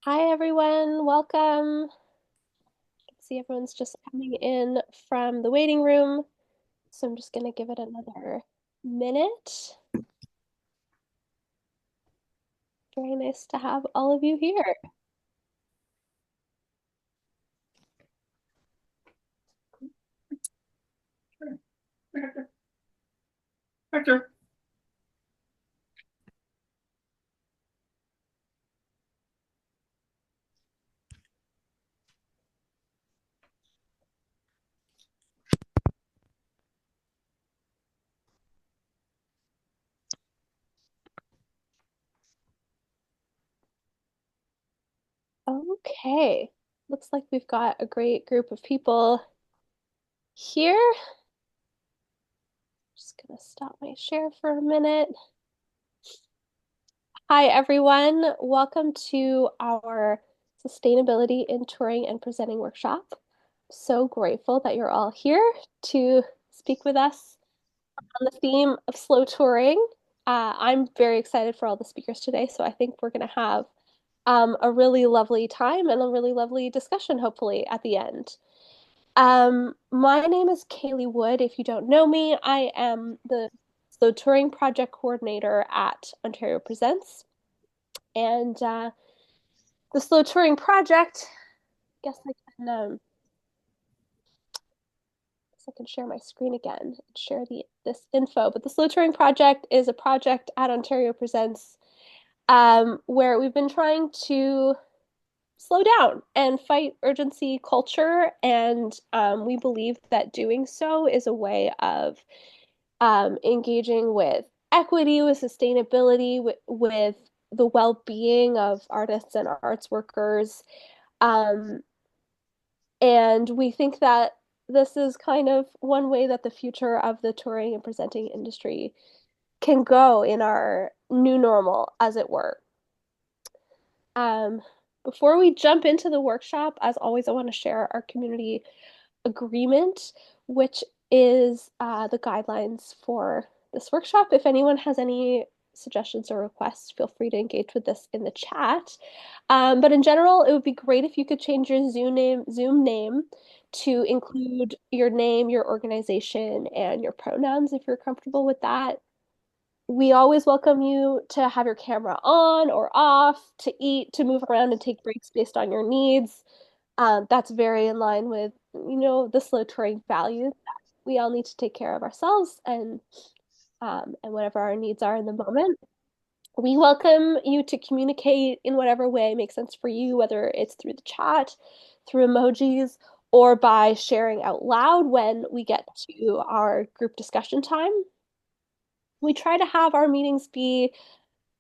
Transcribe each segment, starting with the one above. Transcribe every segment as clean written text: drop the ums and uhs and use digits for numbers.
Hi, everyone. Welcome. See, everyone's just coming in from the waiting room. So I'm just going to give it another minute. Very nice to have all of you here. Hector. Hector. Okay. Looks like we've got a great group of people here. Just going to stop my share for a minute. Hi, everyone. Welcome to our Sustainability in Touring and Presenting workshop. So grateful that you're all here to speak with us on the theme of slow touring. I'm very excited for all the speakers today, so I think we're going to have a really lovely time and a really lovely discussion, hopefully, at the end. My name is Kaylee Wood. If you don't know me, I am the Slow Touring Project Coordinator at Ontario Presents. And the Slow Touring Project, I guess I can share my screen again and share this info. But the Slow Touring Project is a project at Ontario Presents where we've been trying to slow down and fight urgency culture. And we believe that doing so is a way of engaging with equity, with sustainability, with the well-being of artists and arts workers. Um, and we think that this is kind of one way that the future of the touring and presenting industry can go in our new normal, as it were. Um, Before we jump into the workshop, as always, I want to share our community agreement, which is the guidelines for this workshop. If anyone has any suggestions or requests, feel free to engage with this in the chat. But in general, it would be great if you could change your Zoom name to include your name, your organization, and your pronouns if you're comfortable with that. We always welcome you to have your camera on or off, to eat, to move around and take breaks based on your needs. That's very in line with, the slow touring values. We all need to take care of ourselves and whatever our needs are in the moment. We welcome you to communicate in whatever way makes sense for you, whether it's through the chat, through emojis, or by sharing out loud when we get to our group discussion time. We try to have our meetings be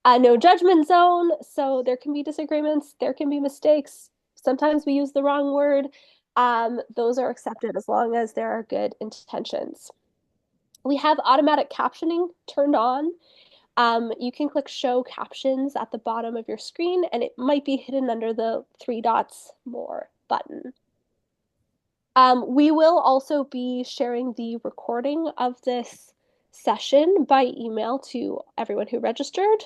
a no judgment zone, so there can be disagreements, there can be mistakes. Sometimes we use the wrong word. Those are accepted as long as there are good intentions. We have automatic captioning turned on. You can click show captions at the bottom of your screen, and it might be hidden under the three dots more button. We will also be sharing the recording of this session by email to everyone who registered.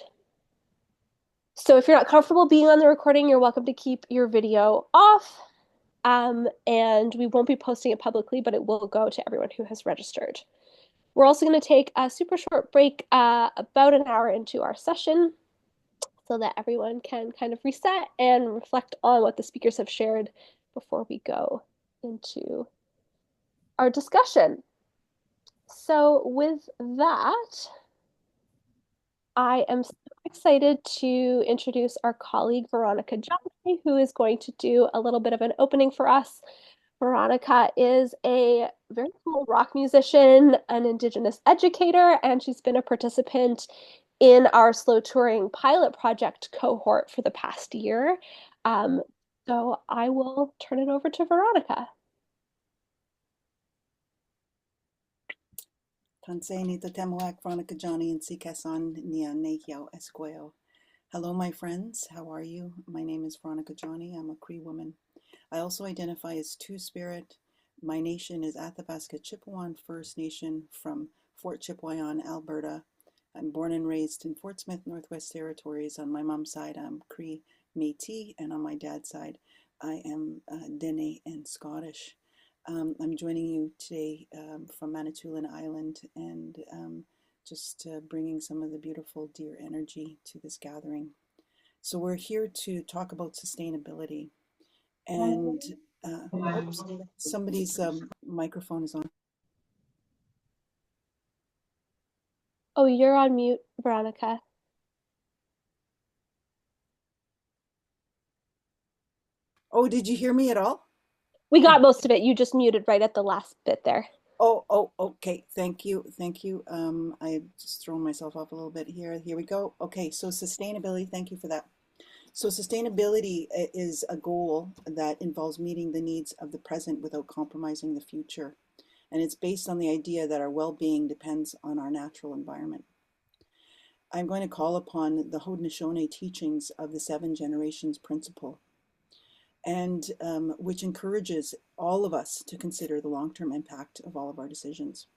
So if you're not comfortable being on the recording, you're welcome to keep your video off. And we won't be posting it publicly, but it will go to everyone who has registered. We're also going to take a super short break about an hour into our session so that everyone can kind of reset and reflect on what the speakers have shared before we go into our discussion. So with that, I am so excited to introduce our colleague, Veronica Johnson, who is going to do a little bit of an opening for us. Veronica is a very cool rock musician, an Indigenous educator, and she's been a participant in our slow touring pilot project cohort for the past year. Um, so I will turn it over to Veronica. Tansei Tatemoak Veronica Johnny and Sikasan Nia Nehiao Esqueo. Hello, my friends. How are you? My name is Veronica Johnny. I'm a Cree woman. I also identify as Two-Spirit. My nation is Athabasca Chipewyan First Nation from Fort Chipewyan, Alberta. I'm born and raised in Fort Smith, Northwest Territories. On my mom's side, I'm Cree Métis, and on my dad's side, I am Dene and Scottish. I'm joining you today from Manitoulin Island and just bringing some of the beautiful deer energy to this gathering. So we're here to talk about sustainability. And oops, somebody's microphone is on. Oh, you're on mute, Veronica. Oh, did you hear me at all? We got most of it. You just muted right at the last bit there. Oh, okay. Thank you. Thank you. I just thrown myself off a little bit here. Here we go. Okay, so sustainability, thank you for that. So sustainability is a goal that involves meeting the needs of the present without compromising the future. And it's based on the idea that our well-being depends on our natural environment. I'm going to call upon the Haudenosaunee teachings of the seven generations principle, and which encourages all of us to consider the long-term impact of all of our decisions.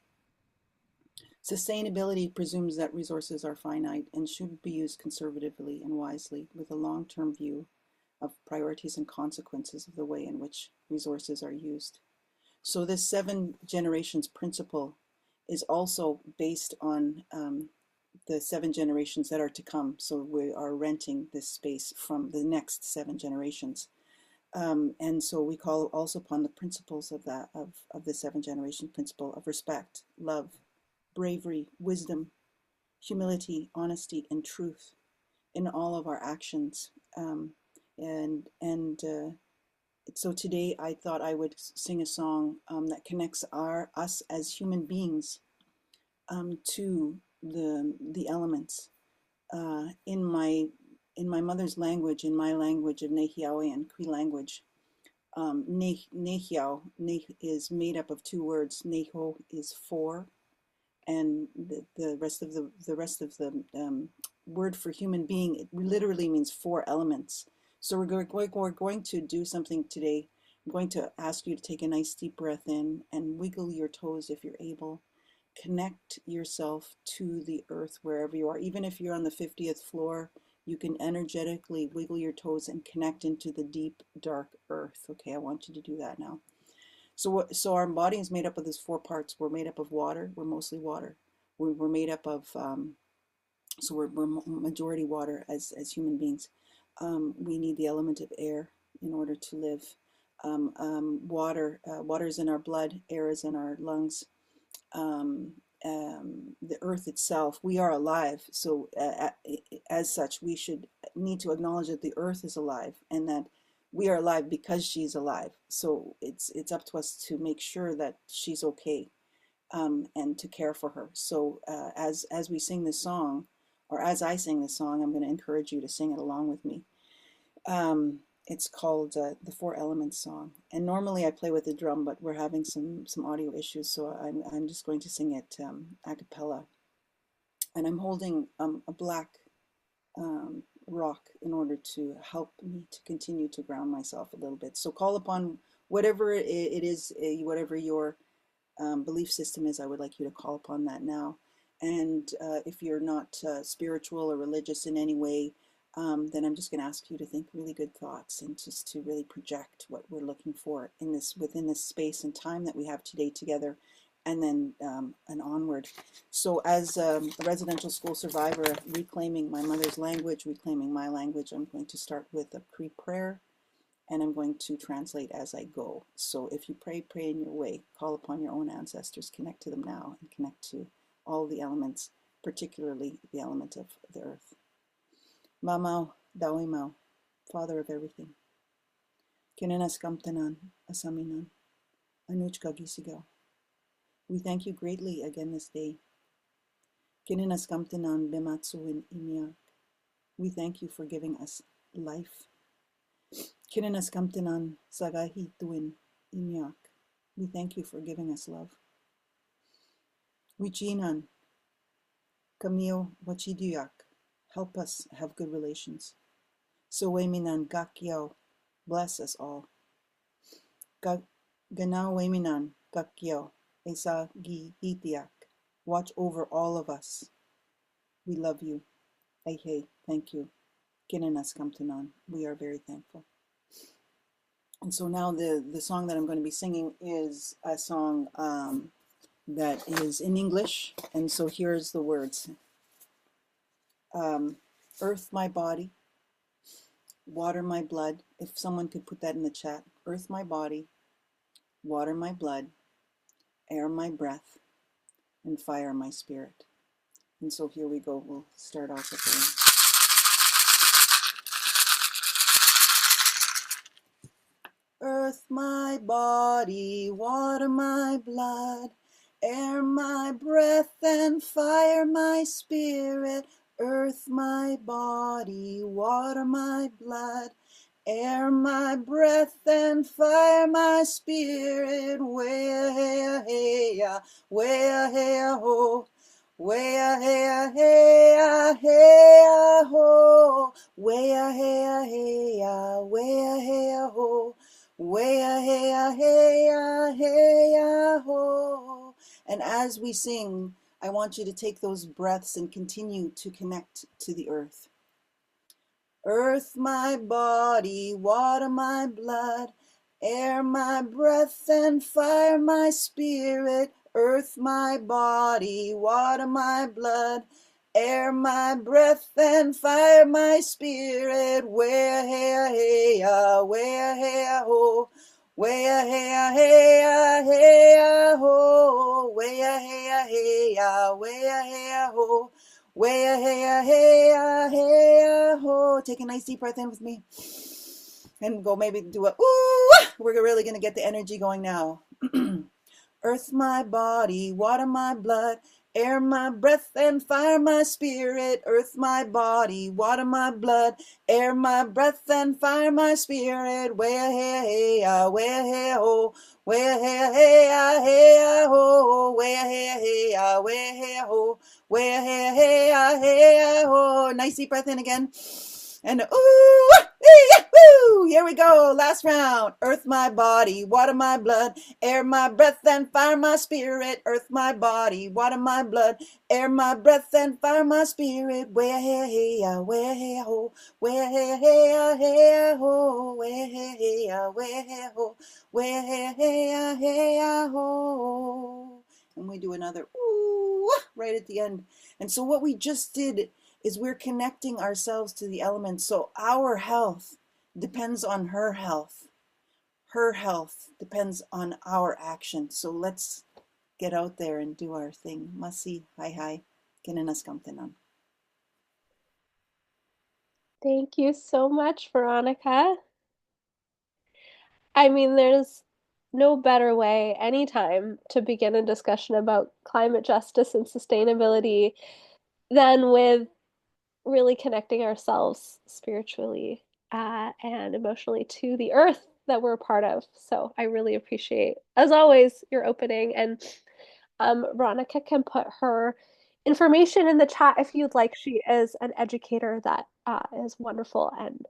Sustainability presumes that resources are finite and should be used conservatively and wisely with a long-term view of priorities and consequences of the way in which resources are used. So this seven generations principle is also based on the seven generations that are to come. So we are renting this space from the next seven generations. And so we call also upon the principles of that, of the seven generation principle of respect, love, bravery, wisdom, humility, honesty, and truth in all of our actions. So today I thought I would sing a song that connects us as human beings to the elements in my mother's language, in my language of Nehiawe and Cree language. Nehiao is made up of two words. Neho is four, and the rest of the word for human being, it literally means four elements. So we're going to do something today. I'm going to ask you to take a nice deep breath in and wiggle your toes if you're able. Connect yourself to the earth wherever you are. Even if you're on the 50th floor, you can energetically wiggle your toes and connect into the deep, dark earth. Okay, I want you to do that now. So our body is made up of these four parts. We're made up of water. We're mostly water. We're made up of, so we're majority water as human beings. We need the element of air in order to live. Water is in our blood. Air is in our lungs. The earth itself, we are alive. So as such, we should need to acknowledge that the earth is alive and that we are alive because she's alive. So it's up to us to make sure that she's okay, and to care for her. So as we sing this song, or as I sing this song, I'm going to encourage you to sing it along with me. It's called the Four Elements song. And normally I play with the drum, but we're having some audio issues, so I'm just going to sing it a cappella. And I'm holding a black rock in order to help me to continue to ground myself a little bit. So call upon whatever it is, whatever your belief system is, I would like you to call upon that now. And if you're not spiritual or religious in any way, then I'm just going to ask you to think really good thoughts and just to really project what we're looking for in this, within this space and time that we have today together, and then and onward. So as a residential school survivor, reclaiming my mother's language, reclaiming my language, I'm going to start with a Cree prayer, and I'm going to translate as I go. So if you pray in your way, call upon your own ancestors, connect to them now, and connect to all the elements, particularly the element of the earth. Mamau, Dawi Mau, Father of everything. Kinanas kamtanan, asaminan, anuchka gisigaw. We thank you greatly again this day. Kinanas kamtanan bimatsuin imiak. We thank you for giving us life. Kinanas kamtanan sagahituin imiak. We thank you for giving us love. Wichinan kamio wachidiak. Help us have good relations. So weminan gakyao, bless us all. Ganao weminan gakyao, esa gi itiak. Watch over all of us. We love you. Hey, thank you. Kinanas Kamtanan. We are very thankful. And so now the song that I'm going to be singing is a song that is in English. And so here's the words. Earth my body, water my blood. If someone could put that in the chat. Earth my body, water my blood, air my breath, and fire my spirit. And so here we go. We'll start off with the earth my body, water my blood, air my breath, and fire my spirit. Earth my body, water my blood, air my breath, and fire my spirit. Way hey hey way hey ho, way hey hey hey ho, way hey hey way hey ho. Way hey hey hey ho. And as we sing, I want you to take those breaths and continue to connect to the earth. Earth my body, water my blood, air my breath, and fire my spirit. Earth my body, water my blood, air my breath, and fire my spirit. Where hey hey where hey ho, where hey hey hey ho, where hey hey where hey ho. Way hey hey hey ho. Take a nice deep breath in with me. And go maybe do a ooh. We're really gonna get the energy going now. Earth my body, water my blood, air my breath, and fire my spirit. Earth my body, water my blood, air my breath, and fire my spirit. Where hey hey where hey ho, where hey hey hey ho, where hey hey where hey ho, where hey hey hey ho. Nice deep breath in again. And ooh, woo! Here we go. Last round. Earth my body, water my blood, air my breath, and fire my spirit. Earth my body, water my blood, air my breath, and fire my spirit. Where hey hey where hey ho, where hey hey hey ho, where hey hey where hey ho, where hey hey hey ho. And we do another ooh right at the end. And so what we just did is we're connecting ourselves to the elements. So our health depends on her health. Her health depends on our action. So let's get out there and do our thing. Masi, hi. Kinanas kamtenan. Thank you so much, Veronica. I mean, there's no better way anytime to begin a discussion about climate justice and sustainability than with really connecting ourselves spiritually and emotionally to the earth that we're a part of. So I really appreciate, as always, your opening. And Veronica can put her information in the chat if you'd like. She is an educator that is wonderful, and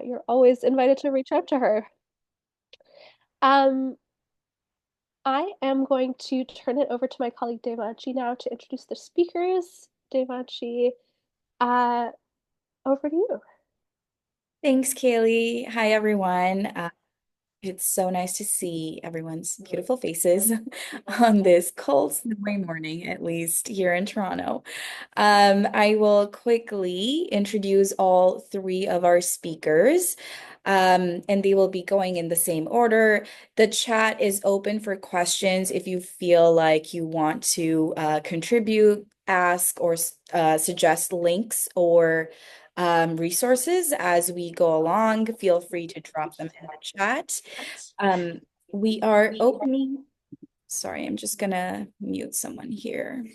you're always invited to reach out to her. Um, I am going to turn it over to my colleague Devanshi now to introduce the speakers. Devanshi, uh, over to you. Thanks, Kaylee. Hi, everyone. It's so nice to see everyone's beautiful faces on this cold, snowy morning, at least here in Toronto. I will quickly introduce all three of our speakers, and they will be going in the same order. The chat is open for questions if you feel like you want to contribute, ask, or suggest links or resources as we go along. Feel free to drop them in the chat. We are opening. Sorry, I'm just gonna mute someone here.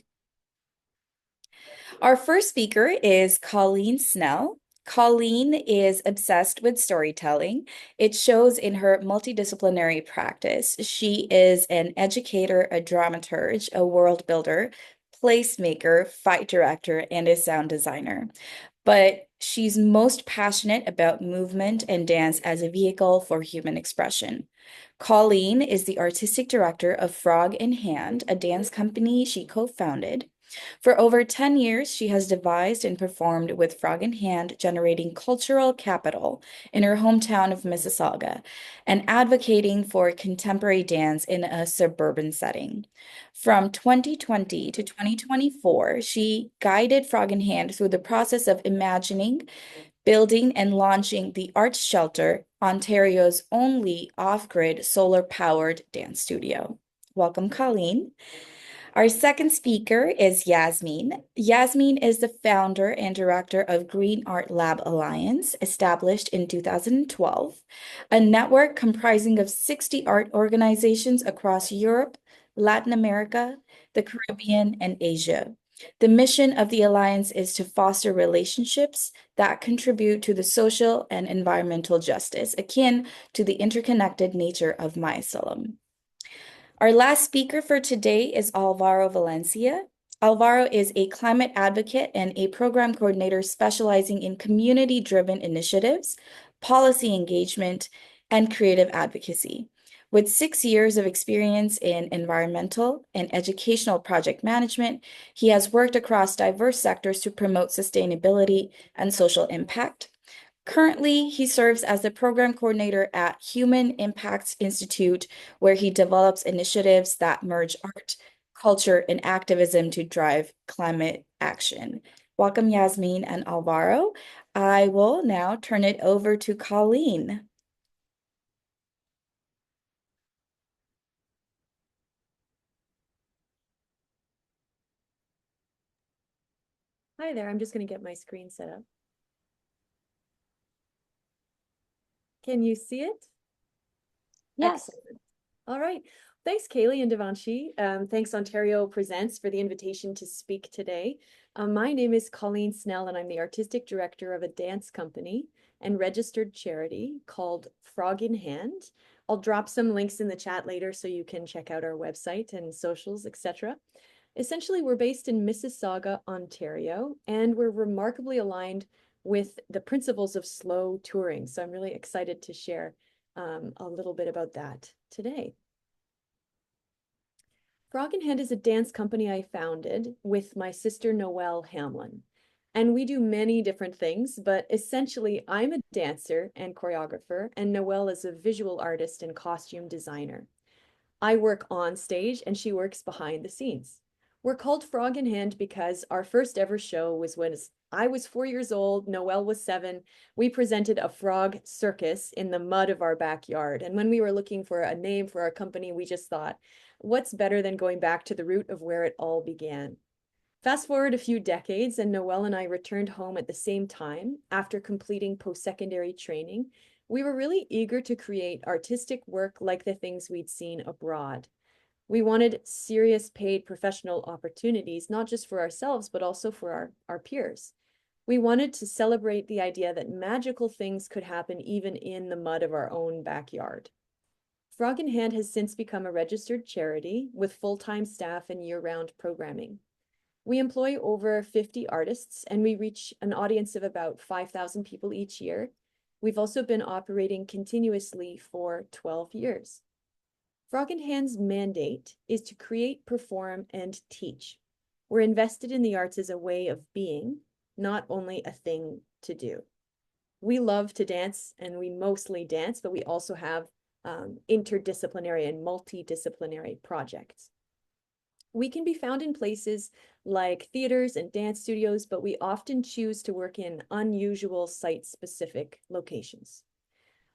Our first speaker is Colleen Snell. Colleen is obsessed with storytelling. It shows in her multidisciplinary practice. She is an educator, a dramaturge, a world builder, placemaker, fight director, and a sound designer. But she's most passionate about movement and dance as a vehicle for human expression. Colleen is the artistic director of Frog in Hand, a dance company she co-founded. For over 10 years, she has devised and performed with Frog in Hand, generating cultural capital in her hometown of Mississauga and advocating for contemporary dance in a suburban setting. From 2020 to 2024, she guided Frog in Hand through the process of imagining, building, and launching the Arts Shelter, Ontario's only off-grid solar-powered dance studio. Welcome, Colleen. Our second speaker is Yasmine. Yasmine is the founder and director of Green Art Lab Alliance, established in 2012, a network comprising of 60 art organizations across Europe, Latin America, the Caribbean, and Asia. The mission of the Alliance is to foster relationships that contribute to the social and environmental justice, akin to the interconnected nature of mycelium. Our last speaker for today is Alvaro Valencia. Alvaro is a climate advocate and a program coordinator specializing in community-driven initiatives, policy engagement, and creative advocacy. With 6 years of experience in environmental and educational project management, he has worked across diverse sectors to promote sustainability and social impact. Currently, he serves as the program coordinator at Human Impacts Institute, where he develops initiatives that merge art, culture, and activism to drive climate action. Welcome, Yasmine and Alvaro. I will now turn it over to Colleen. Hi there, I'm just going to get my screen set up. Can you see it? Yes. Excellent. All right. Thanks, Kaylee and Devanshi. Thanks, Ontario Presents, for the invitation to speak today. My name is Colleen Snell, and I'm the artistic director of a dance company and registered charity called Frog in Hand. I'll drop some links in the chat later so you can check out our website and socials, etc. Essentially, we're based in Mississauga, Ontario, and we're remarkably aligned with the principles of slow touring. So I'm really excited to share a little bit about that today. Frog in Hand is a dance company I founded with my sister Noelle Hamlin. And we do many different things, but essentially I'm a dancer and choreographer, and Noelle is a visual artist and costume designer. I work on stage and she works behind the scenes. We're called Frog in Hand because our first ever show was when I was 4 years old, Noelle was 7. We presented a frog circus in the mud of our backyard. And when we were looking for a name for our company, we just thought, what's better than going back to the root of where it all began? Fast forward a few decades, and Noelle and I returned home at the same time after completing post-secondary training. We were really eager to create artistic work like the things we'd seen abroad. We wanted serious paid professional opportunities, not just for ourselves, but also for our peers. We wanted to celebrate the idea that magical things could happen even in the mud of our own backyard. Frog in Hand has since become a registered charity with full-time staff and year-round programming. We employ over 50 artists, and we reach an audience of about 5,000 people each year. We've also been operating continuously for 12 years. Frog in Hand's mandate is to create, perform, and teach. We're invested in the arts as a way of being, not only a thing to do. We love to dance, and we mostly dance, but we also have interdisciplinary and multidisciplinary projects. We can be found in places like theaters and dance studios, but we often choose to work in unusual site-specific locations.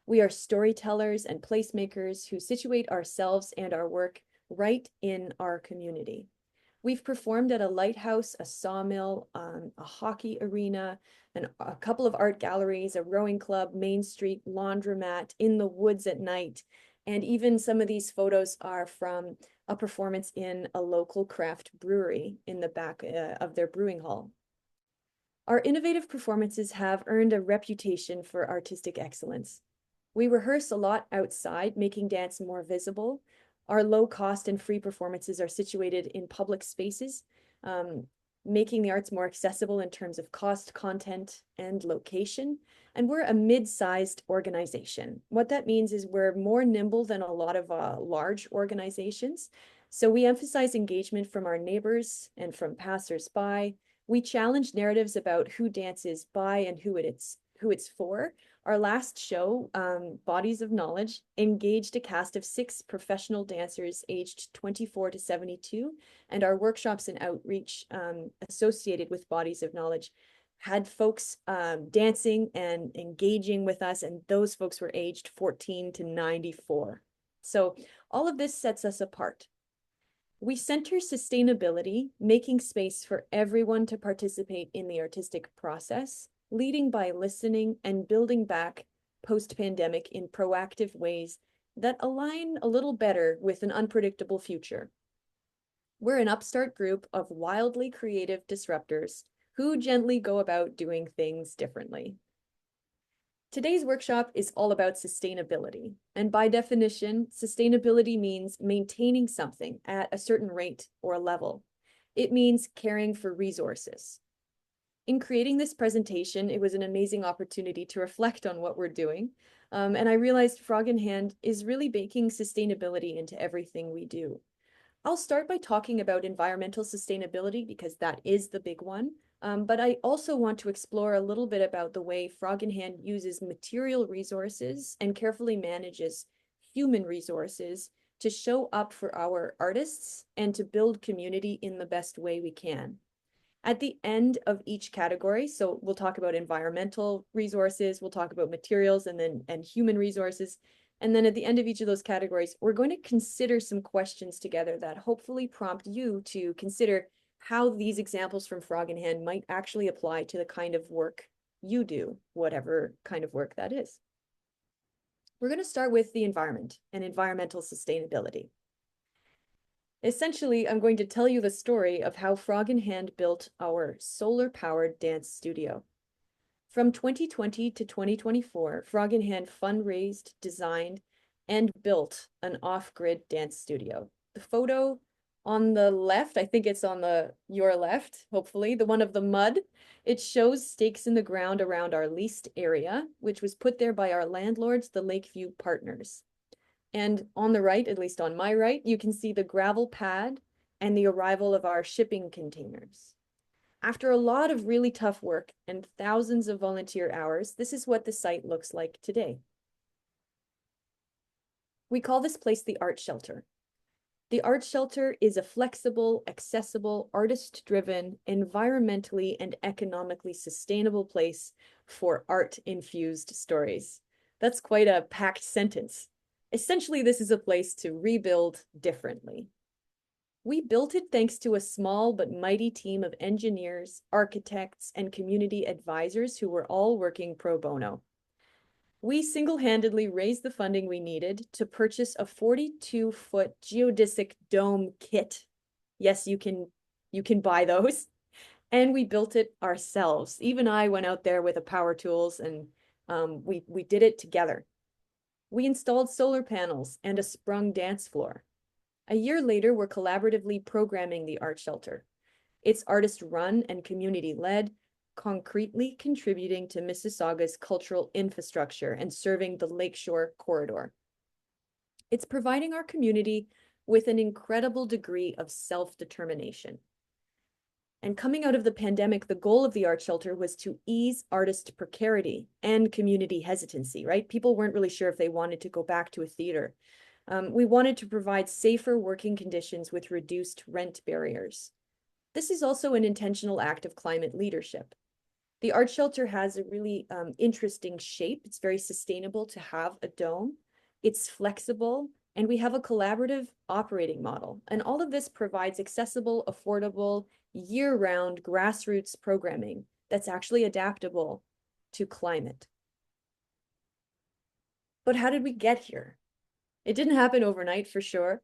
We are storytellers and placemakers who situate ourselves and our work right in our community. We've performed at a lighthouse, a sawmill, a hockey arena, a couple of art galleries, a rowing club, Main Street, laundromat, in the woods at night. And even some of these photos are from a performance in a local craft brewery in the back of their brewing hall. Our innovative performances have earned a reputation for artistic excellence. We rehearse a lot outside, making dance more visible. Our low cost and free performances are situated in public spaces, making the arts more accessible in terms of cost, content, and location. And we're a mid-sized organization. What that means is we're more nimble than a lot of large organizations. So we emphasize engagement from our neighbors and from passers-by. We challenge narratives about who dance is by and who it's for. Our last show, Bodies of Knowledge, engaged a cast of 6 professional dancers aged 24 to 72, and our workshops and outreach associated with Bodies of Knowledge had folks dancing and engaging with us, and those folks were aged 14 to 94. So all of this sets us apart. We center sustainability, making space for everyone to participate in the artistic process, leading by listening and building back post-pandemic in proactive ways that align a little better with an unpredictable future. We're an upstart group of wildly creative disruptors who gently go about doing things differently. Today's workshop is all about sustainability. And by definition, sustainability means maintaining something at a certain rate or level. It means caring for resources. In creating this presentation, it was an amazing opportunity to reflect on what we're doing. And I realized Frog in Hand is really baking sustainability into everything we do. I'll start by talking about environmental sustainability because that is the big one. But I also want to explore a little bit about the way Frog in Hand uses material resources and carefully manages human resources to show up for our artists and to build community in the best way we can. At the end of each category, so we'll talk about environmental resources, we'll talk about materials and human resources. And then at the end of each of those categories, we're going to consider some questions together that hopefully prompt you to consider how these examples from Frog in Hand might actually apply to the kind of work you do, whatever kind of work that is. We're going to start with the environment and environmental sustainability. Essentially, I'm going to tell you the story of how Frog in Hand built our solar-powered dance studio. From 2020 to 2024, Frog in Hand fundraised, designed, and built an off-grid dance studio. The photo on the left, I think it's on your left, hopefully, the one of the mud, it shows stakes in the ground around our leased area, which was put there by our landlords, the Lakeview Partners. And on the right, at least on my right, you can see the gravel pad and the arrival of our shipping containers. After a lot of really tough work and thousands of volunteer hours, this is what the site looks like today. We call this place the Art Shelter. The Art Shelter is a flexible, accessible, artist-driven, environmentally and economically sustainable place for art-infused stories. That's quite a packed sentence. Essentially, this is a place to rebuild differently. We built it thanks to a small but mighty team of engineers, architects, and community advisors who were all working pro bono. We single-handedly raised the funding we needed to purchase a 42-foot geodesic dome kit. Yes, you can buy those. And we built it ourselves. Even I went out there with the power tools and we did it together. We installed solar panels and a sprung dance floor. A year later, we're collaboratively programming the Art Shelter. It's artist-run and community-led, concretely contributing to Mississauga's cultural infrastructure and serving the Lakeshore corridor. It's providing our community with an incredible degree of self-determination. And coming out of the pandemic, the goal of the Art Shelter was to ease artist precarity and community hesitancy, right? People weren't really sure if they wanted to go back to a theater. We wanted to provide safer working conditions with reduced rent barriers. This is also an intentional act of climate leadership. The Art Shelter has a really interesting shape. It's very sustainable to have a dome. It's flexible, and we have a collaborative operating model. And all of this provides accessible, affordable, year-round grassroots programming that's actually adaptable to climate. But how did we get here? It didn't happen overnight, for sure.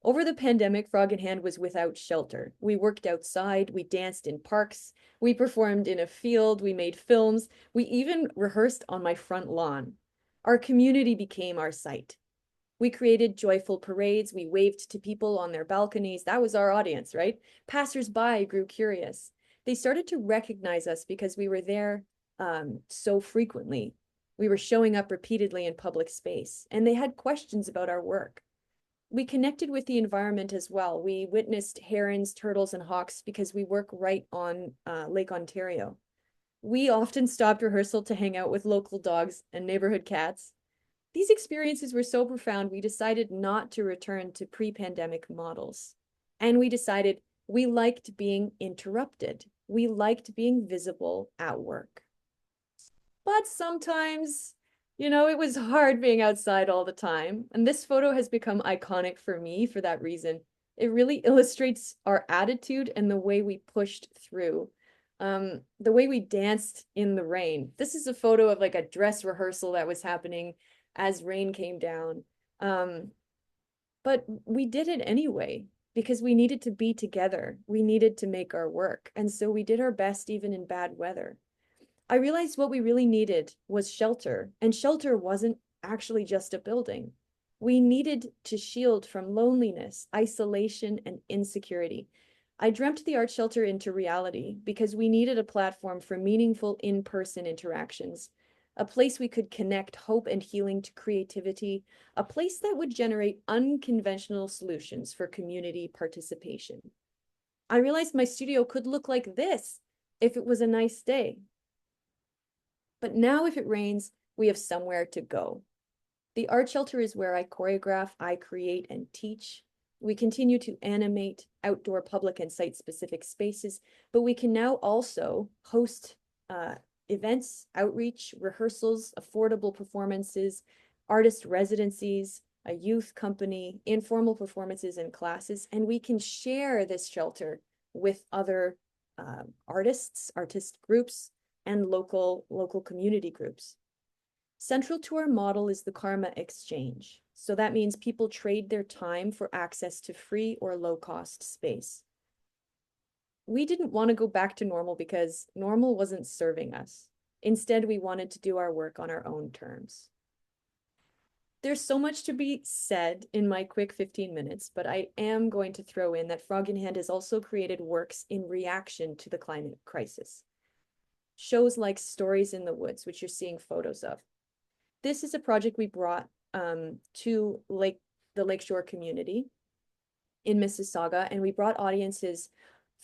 Over the pandemic, Frog in Hand was without shelter. We worked outside, we danced in parks, we performed in a field, we made films, we even rehearsed on my front lawn. Our community became our site. We created joyful parades, we waved to people on their balconies. That was our audience, right? Passers-by grew curious. They started to recognize us because we were there so frequently. We were showing up repeatedly in public space, and they had questions about our work. We connected with the environment as well. We witnessed herons, turtles, and hawks because we work right on Lake Ontario. We often stopped rehearsal to hang out with local dogs and neighborhood cats. These experiences were so profound, we decided not to return to pre-pandemic models. And we decided we liked being interrupted. We liked being visible at work. But sometimes, it was hard being outside all the time. And this photo has become iconic for me for that reason. It really illustrates our attitude and the way we pushed through. The way we danced in the rain. This is a photo of like a dress rehearsal that was happening as rain came down. But we did it anyway because we needed to be together. We needed to make our work. And so we did our best even in bad weather. I realized what we really needed was shelter, and shelter wasn't actually just a building. We needed to shield from loneliness, isolation, and insecurity. I dreamt the art shelter into reality because we needed a platform for meaningful in-person interactions, a place we could connect hope and healing to creativity, a place that would generate unconventional solutions for community participation. I realized my studio could look like this if it was a nice day. But now if it rains, we have somewhere to go. The art shelter is where I choreograph, I create, and teach. We continue to animate outdoor public and site-specific spaces, but we can now also host events, outreach, rehearsals, affordable performances, artist residencies, a youth company, informal performances and classes, and we can share this shelter with other artist groups, and local community groups. Central to our model is the karma exchange. So that means people trade their time for access to free or low-cost space. We didn't want to go back to normal because normal wasn't serving us. Instead, we wanted to do our work on our own terms. There's so much to be said in my quick 15 minutes, but I am going to throw in that Frog in Hand has also created works in reaction to the climate crisis. Shows like Stories in the Woods, which you're seeing photos of. This is a project we brought to the Lakeshore community in Mississauga, and we brought audiences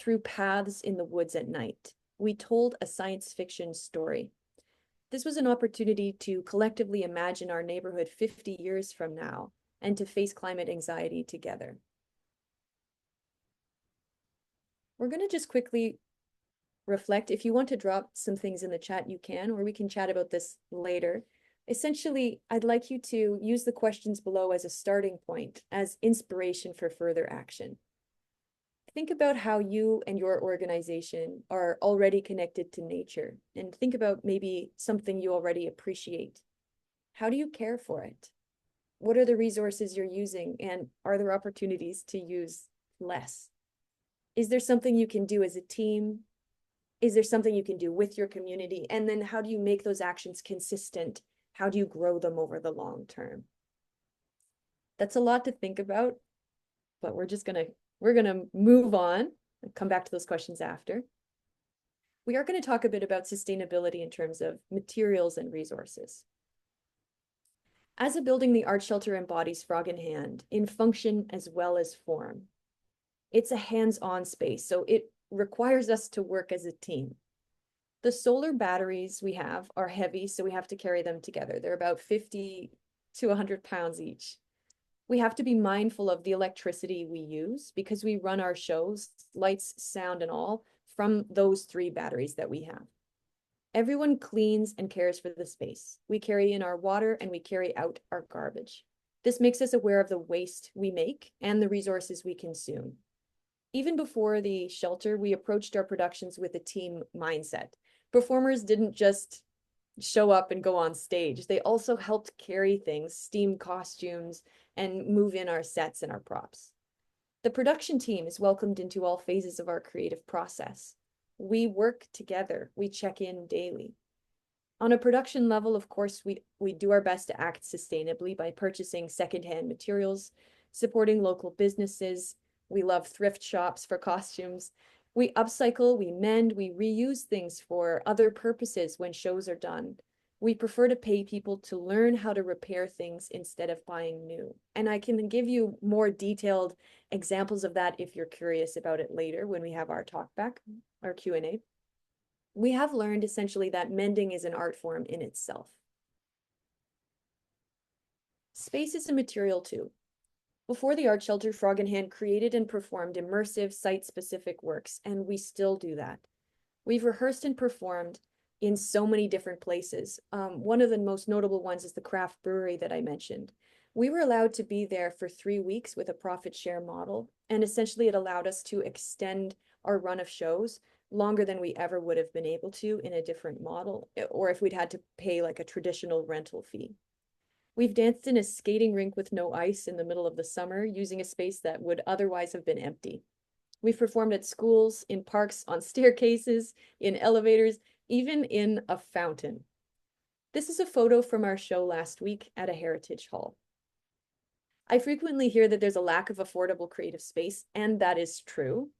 through paths in the woods at night. We told a science fiction story. This was an opportunity to collectively imagine our neighborhood 50 years from now and to face climate anxiety together. We're going to just quickly reflect. If you want to drop some things in the chat, you can, or we can chat about this later. Essentially, I'd like you to use the questions below as a starting point, as inspiration for further action. Think about how you and your organization are already connected to nature, and think about maybe something you already appreciate. How do you care for it? What are the resources you're using, and are there opportunities to use less? Is there something you can do as a team? Is there something you can do with your community? And then how do you make those actions consistent? How do you grow them over the long term? That's a lot to think about, but we're gonna move on and come back to those questions after. We are going to talk a bit about sustainability in terms of materials and resources. As a building, the art shelter embodies Frog in Hand in function as well as form. It's a hands-on space, so it requires us to work as a team. The solar batteries we have are heavy, so we have to carry them together. They're about 50 to 100 pounds each. We have to be mindful of the electricity we use because we run our shows, lights, sound, and all, from those 3 batteries that we have. Everyone cleans and cares for the space. We carry in our water and we carry out our garbage. This makes us aware of the waste we make and the resources we consume. Even before the shelter, we approached our productions with a team mindset. Performers didn't just show up and go on stage. They also helped carry things, steam costumes, and move in our sets and our props. The production team is welcomed into all phases of our creative process. We work together. We check in daily. On a production level, of course, we do our best to act sustainably by purchasing secondhand materials, supporting local businesses. We love thrift shops for costumes. We upcycle, we mend, we reuse things for other purposes when shows are done. We prefer to pay people to learn how to repair things instead of buying new. And I can give you more detailed examples of that if you're curious about it later when we have our talk back, our Q&A. We have learned essentially that mending is an art form in itself. Space is a material too. Before the art shelter, Frog in Hand created and performed immersive, site-specific works, and we still do that. We've rehearsed and performed in so many different places. One of the most notable ones is the craft brewery that I mentioned. We were allowed to be there for 3 weeks with a profit share model, and essentially it allowed us to extend our run of shows longer than we ever would have been able to in a different model, or if we'd had to pay like a traditional rental fee. We've danced in a skating rink with no ice in the middle of the summer, using a space that would otherwise have been empty. We've performed at schools, in parks, on staircases, in elevators, even in a fountain. This is a photo from our show last week at a heritage hall. I frequently hear that there's a lack of affordable creative space, and that is true.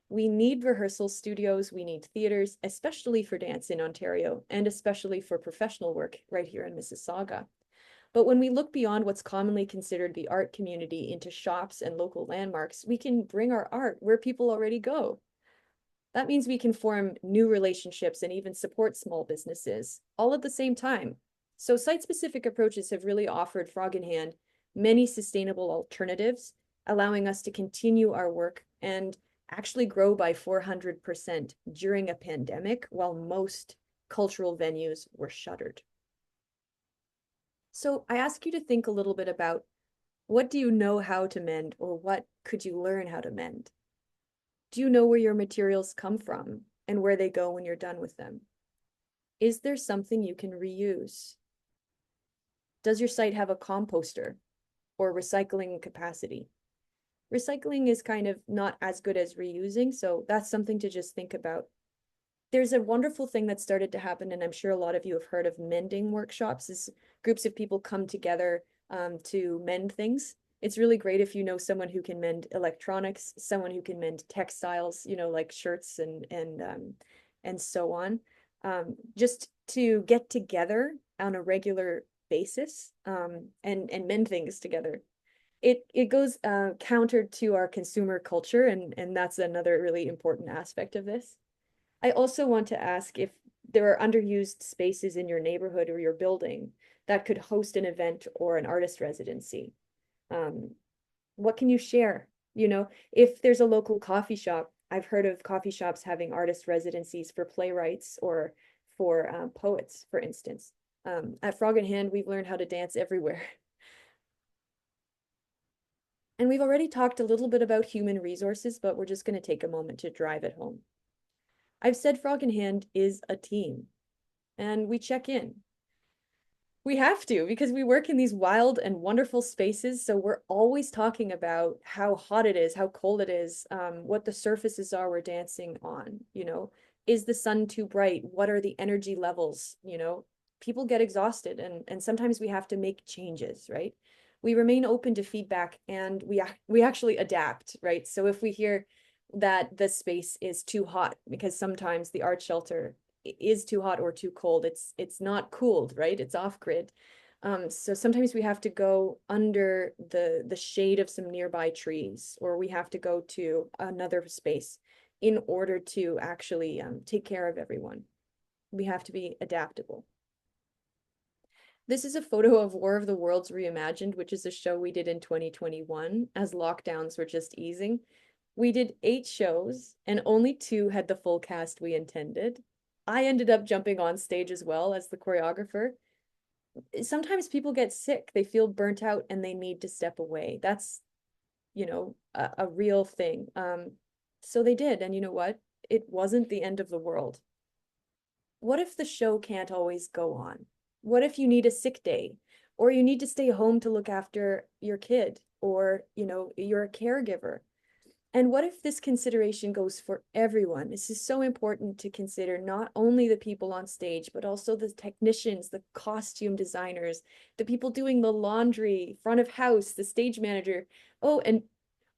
We need rehearsal studios, we need theaters, especially for dance in Ontario, and especially for professional work right here in Mississauga. But when we look beyond what's commonly considered the art community into shops and local landmarks, we can bring our art where people already go. That means we can form new relationships and even support small businesses, all at the same time. So site-specific approaches have really offered Frog in Hand many sustainable alternatives, allowing us to continue our work and actually grow by 400% during a pandemic while most cultural venues were shuttered. So I ask you to think a little bit about, what do you know how to mend, or what could you learn how to mend? Do you know where your materials come from and where they go when you're done with them? Is there something you can reuse? Does your site have a composter or recycling capacity? Recycling is kind of not as good as reusing, so that's something to just think about. There's a wonderful thing that started to happen, and I'm sure a lot of you have heard of mending workshops. Is groups of people come together to mend things. It's really great if you know someone who can mend electronics, someone who can mend textiles, you know, like shirts and so on. Just to get together on a regular basis and mend things together. It goes counter to our consumer culture, and that's another really important aspect of this. I also want to ask if there are underused spaces in your neighborhood or your building that could host an event or an artist residency. What can you share? You know, if there's a local coffee shop, I've heard of coffee shops having artist residencies for playwrights or for poets, for instance. At Frog in Hand, we've learned how to dance everywhere. And we've already talked a little bit about human resources, but we're just going to take a moment to drive it home. I've said Frog in Hand is a team, and we check in. We have to, because we work in these wild and wonderful spaces, so we're always talking about how hot it is, how cold it is, what the surfaces are we're dancing on, you know. Is the sun too bright? What are the energy levels? You know, people get exhausted, and sometimes we have to make changes, right? We remain open to feedback, and we actually adapt, right? So if we hear that the space is too hot, because sometimes the art shelter is too hot or too cold, it's not cooled, right? It's off grid. So sometimes we have to go under the shade of some nearby trees, or we have to go to another space in order to actually take care of everyone. We have to be adaptable. This is a photo of War of the Worlds Reimagined, which is a show we did in 2021 as lockdowns were just easing. We did 8 shows and only 2 had the full cast we intended. I ended up jumping on stage as well as the choreographer. Sometimes people get sick, they feel burnt out, and they need to step away. That's, you know, a real thing. So they did, and you know what? It wasn't the end of the world. What if the show can't always go on? What if you need a sick day, or you need to stay home to look after your kid, or, you know, you're a caregiver? And what if this consideration goes for everyone? This is so important to consider, not only the people on stage, but also the technicians, the costume designers, the people doing the laundry, front of house, the stage manager. Oh, and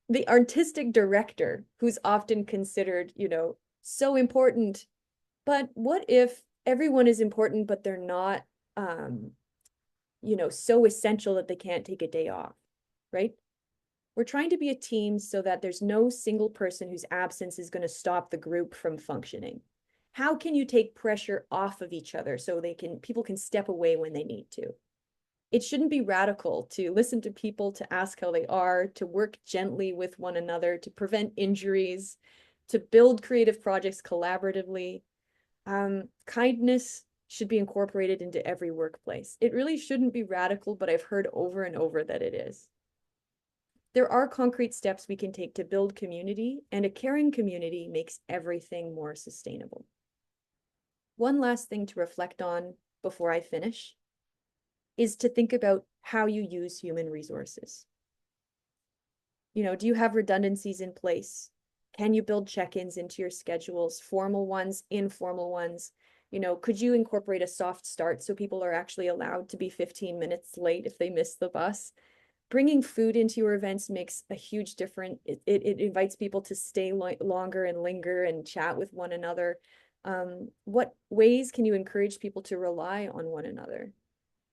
the artistic director, who's often considered, you know, so important. But what if everyone is important, but they're not um, so essential that they can't take a day off, right? We're trying to be a team so that there's no single person whose absence is going to stop the group from functioning. How can you take pressure off of each other so people can step away when they need to? It shouldn't be radical to listen to people, to ask how they are, to work gently with one another, to prevent injuries, to build creative projects collaboratively. Kindness should be incorporated into every workplace. It really shouldn't be radical, but I've heard over and over that it is. There are concrete steps we can take to build community, and a caring community makes everything more sustainable. One last thing to reflect on before I finish is to think about how you use human resources. Do you have redundancies in place? Can you build check-ins into your schedules, formal ones, informal ones? Could you incorporate a soft start so people are actually allowed to be 15 minutes late if they miss the bus? Bringing food into your events makes a huge difference. It invites people to stay longer and linger and chat with one another. What ways can you encourage people to rely on one another?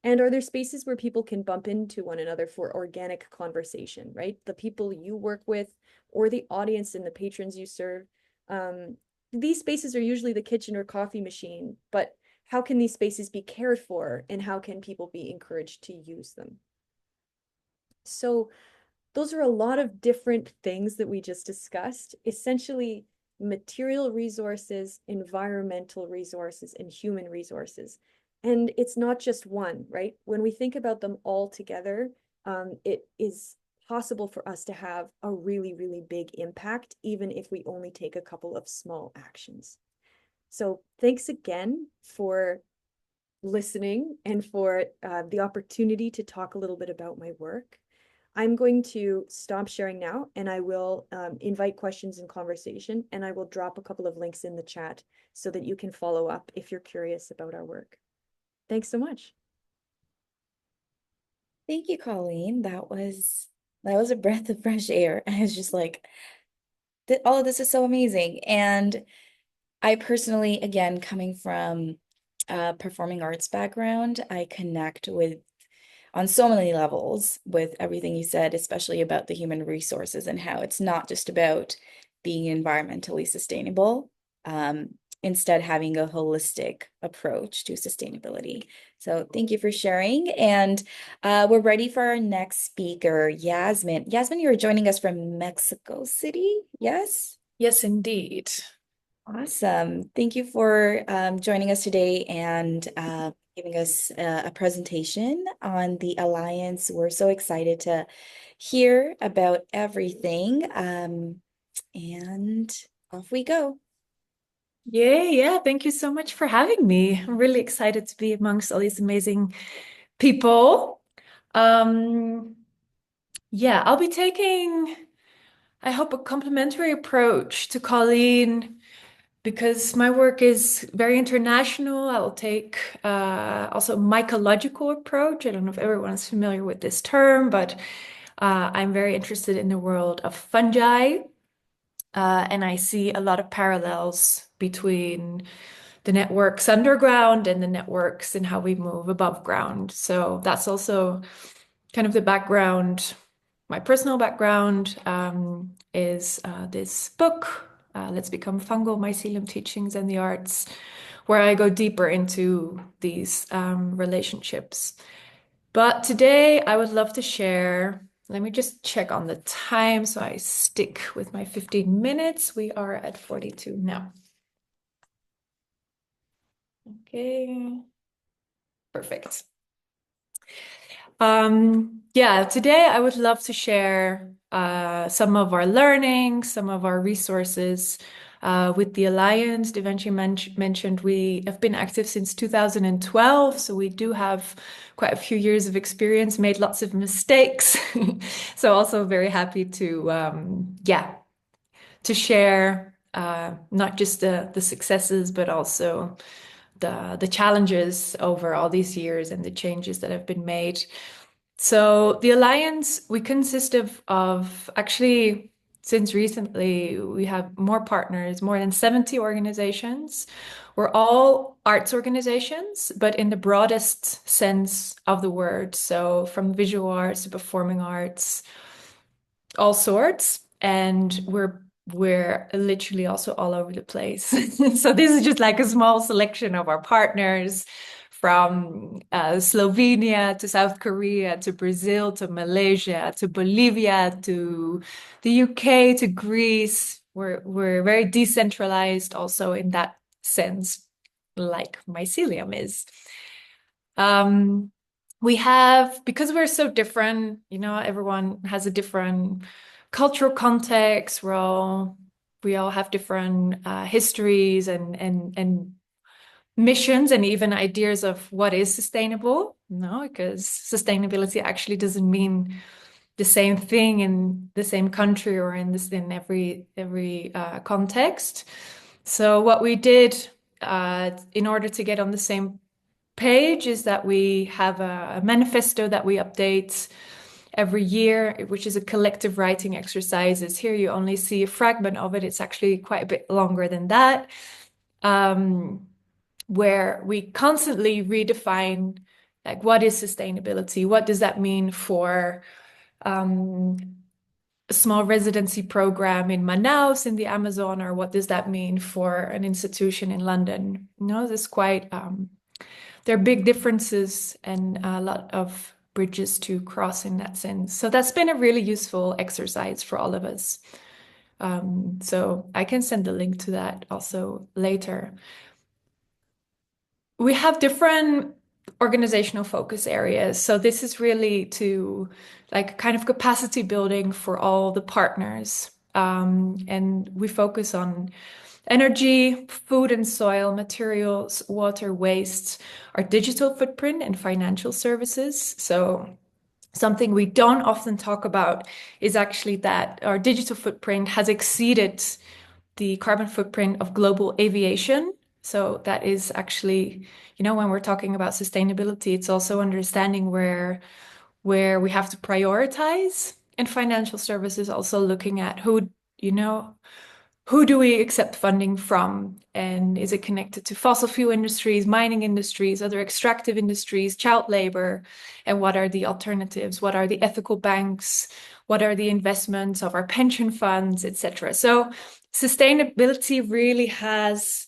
And are there spaces where people can bump into one another for organic conversation, right? The people you work with or the audience and the patrons you serve. These spaces are usually the kitchen or coffee machine, but how can these spaces be cared for and how can people be encouraged to use them? So those are a lot of different things that we just discussed. Essentially, material resources, environmental resources, and human resources. And it's not just one, right? When we think about them all together, it is possible for us to have a really, really big impact, even if we only take a couple of small actions. So thanks again for listening and for the opportunity to talk a little bit about my work. I'm going to stop sharing now and I will invite questions and conversation, and I will drop a couple of links in the chat so that you can follow up if you're curious about our work. Thanks so much. Thank you, Colleen. That was a breath of fresh air. I was just like, all of this is so amazing. And I personally, again, coming from a performing arts background, I connect with on so many levels with everything you said, especially about the human resources and how it's not just about being environmentally sustainable, instead having a holistic approach to sustainability. So thank you for sharing. And we're ready for our next speaker, Yasmine. Yasmine, you're joining us from Mexico City, yes? Yes, indeed. Awesome. Thank you for joining us today and giving us a presentation on the Alliance. We're so excited to hear about everything. And off we go. Yay, yeah, thank you so much for having me. I'm really excited to be amongst all these amazing people. Yeah, I'll be taking, I hope, a complementary approach to Colleen because my work is very international. I will take also a mycological approach. I don't know if everyone's familiar with this term, but I'm very interested in the world of fungi. And I see a lot of parallels between the networks underground and the networks and how we move above ground. So that's also kind of the background. My personal background is this book, Let's Become Fungal, Mycelium Teachings and the Arts, where I go deeper into these relationships. But today I would love to share, let me just check on the time so I stick with my 15 minutes. We are at 42 now. Okay, perfect. Yeah, today I would love to share some of our learning, some of our resources with the Alliance. Devanshi mentioned we have been active since 2012, so we do have quite a few years of experience, made lots of mistakes. So also very happy to to share not just the successes, but also the challenges over all these years and the changes that have been made. So the Alliance, we consist of actually since recently, we have more partners, more than 70 organizations. We're all arts organizations, but in the broadest sense of the word. So from visual arts to performing arts, all sorts. And we're literally also all over the place. So this is just like a small selection of our partners from Slovenia to South Korea to Brazil to Malaysia to Bolivia to the UK to Greece. We're very decentralized also in that sense, like mycelium is. We have, because we're so different, everyone has a different cultural context. We all have different histories and missions and even ideas of what is sustainable. Because sustainability actually doesn't mean the same thing in the same country or in every context. So what we did in order to get on the same page is that we have a manifesto that we update every year, which is a collective writing exercise. Here you only see a fragment of it. It's actually quite a bit longer than that, where we constantly redefine like what is sustainability? What does that mean for a small residency program in Manaus in the Amazon, or what does that mean for an institution in London? There's quite there are big differences and a lot of bridges to cross in that sense. So that's been a really useful exercise for all of us. So I can send the link to that also later. We have different organizational focus areas. So this is really to like kind of capacity building for all the partners. And we focus on energy, food and soil, materials, water, waste, our digital footprint, and financial services. So something we don't often talk about is actually that our digital footprint has exceeded the carbon footprint of global aviation. So that is actually, when we're talking about sustainability, it's also understanding where we have to prioritize. And financial services also looking at who do we accept funding from? And is it connected to fossil fuel industries, mining industries, other extractive industries, child labor? And what are the alternatives? What are the ethical banks? What are the investments of our pension funds, etc.? So sustainability really has,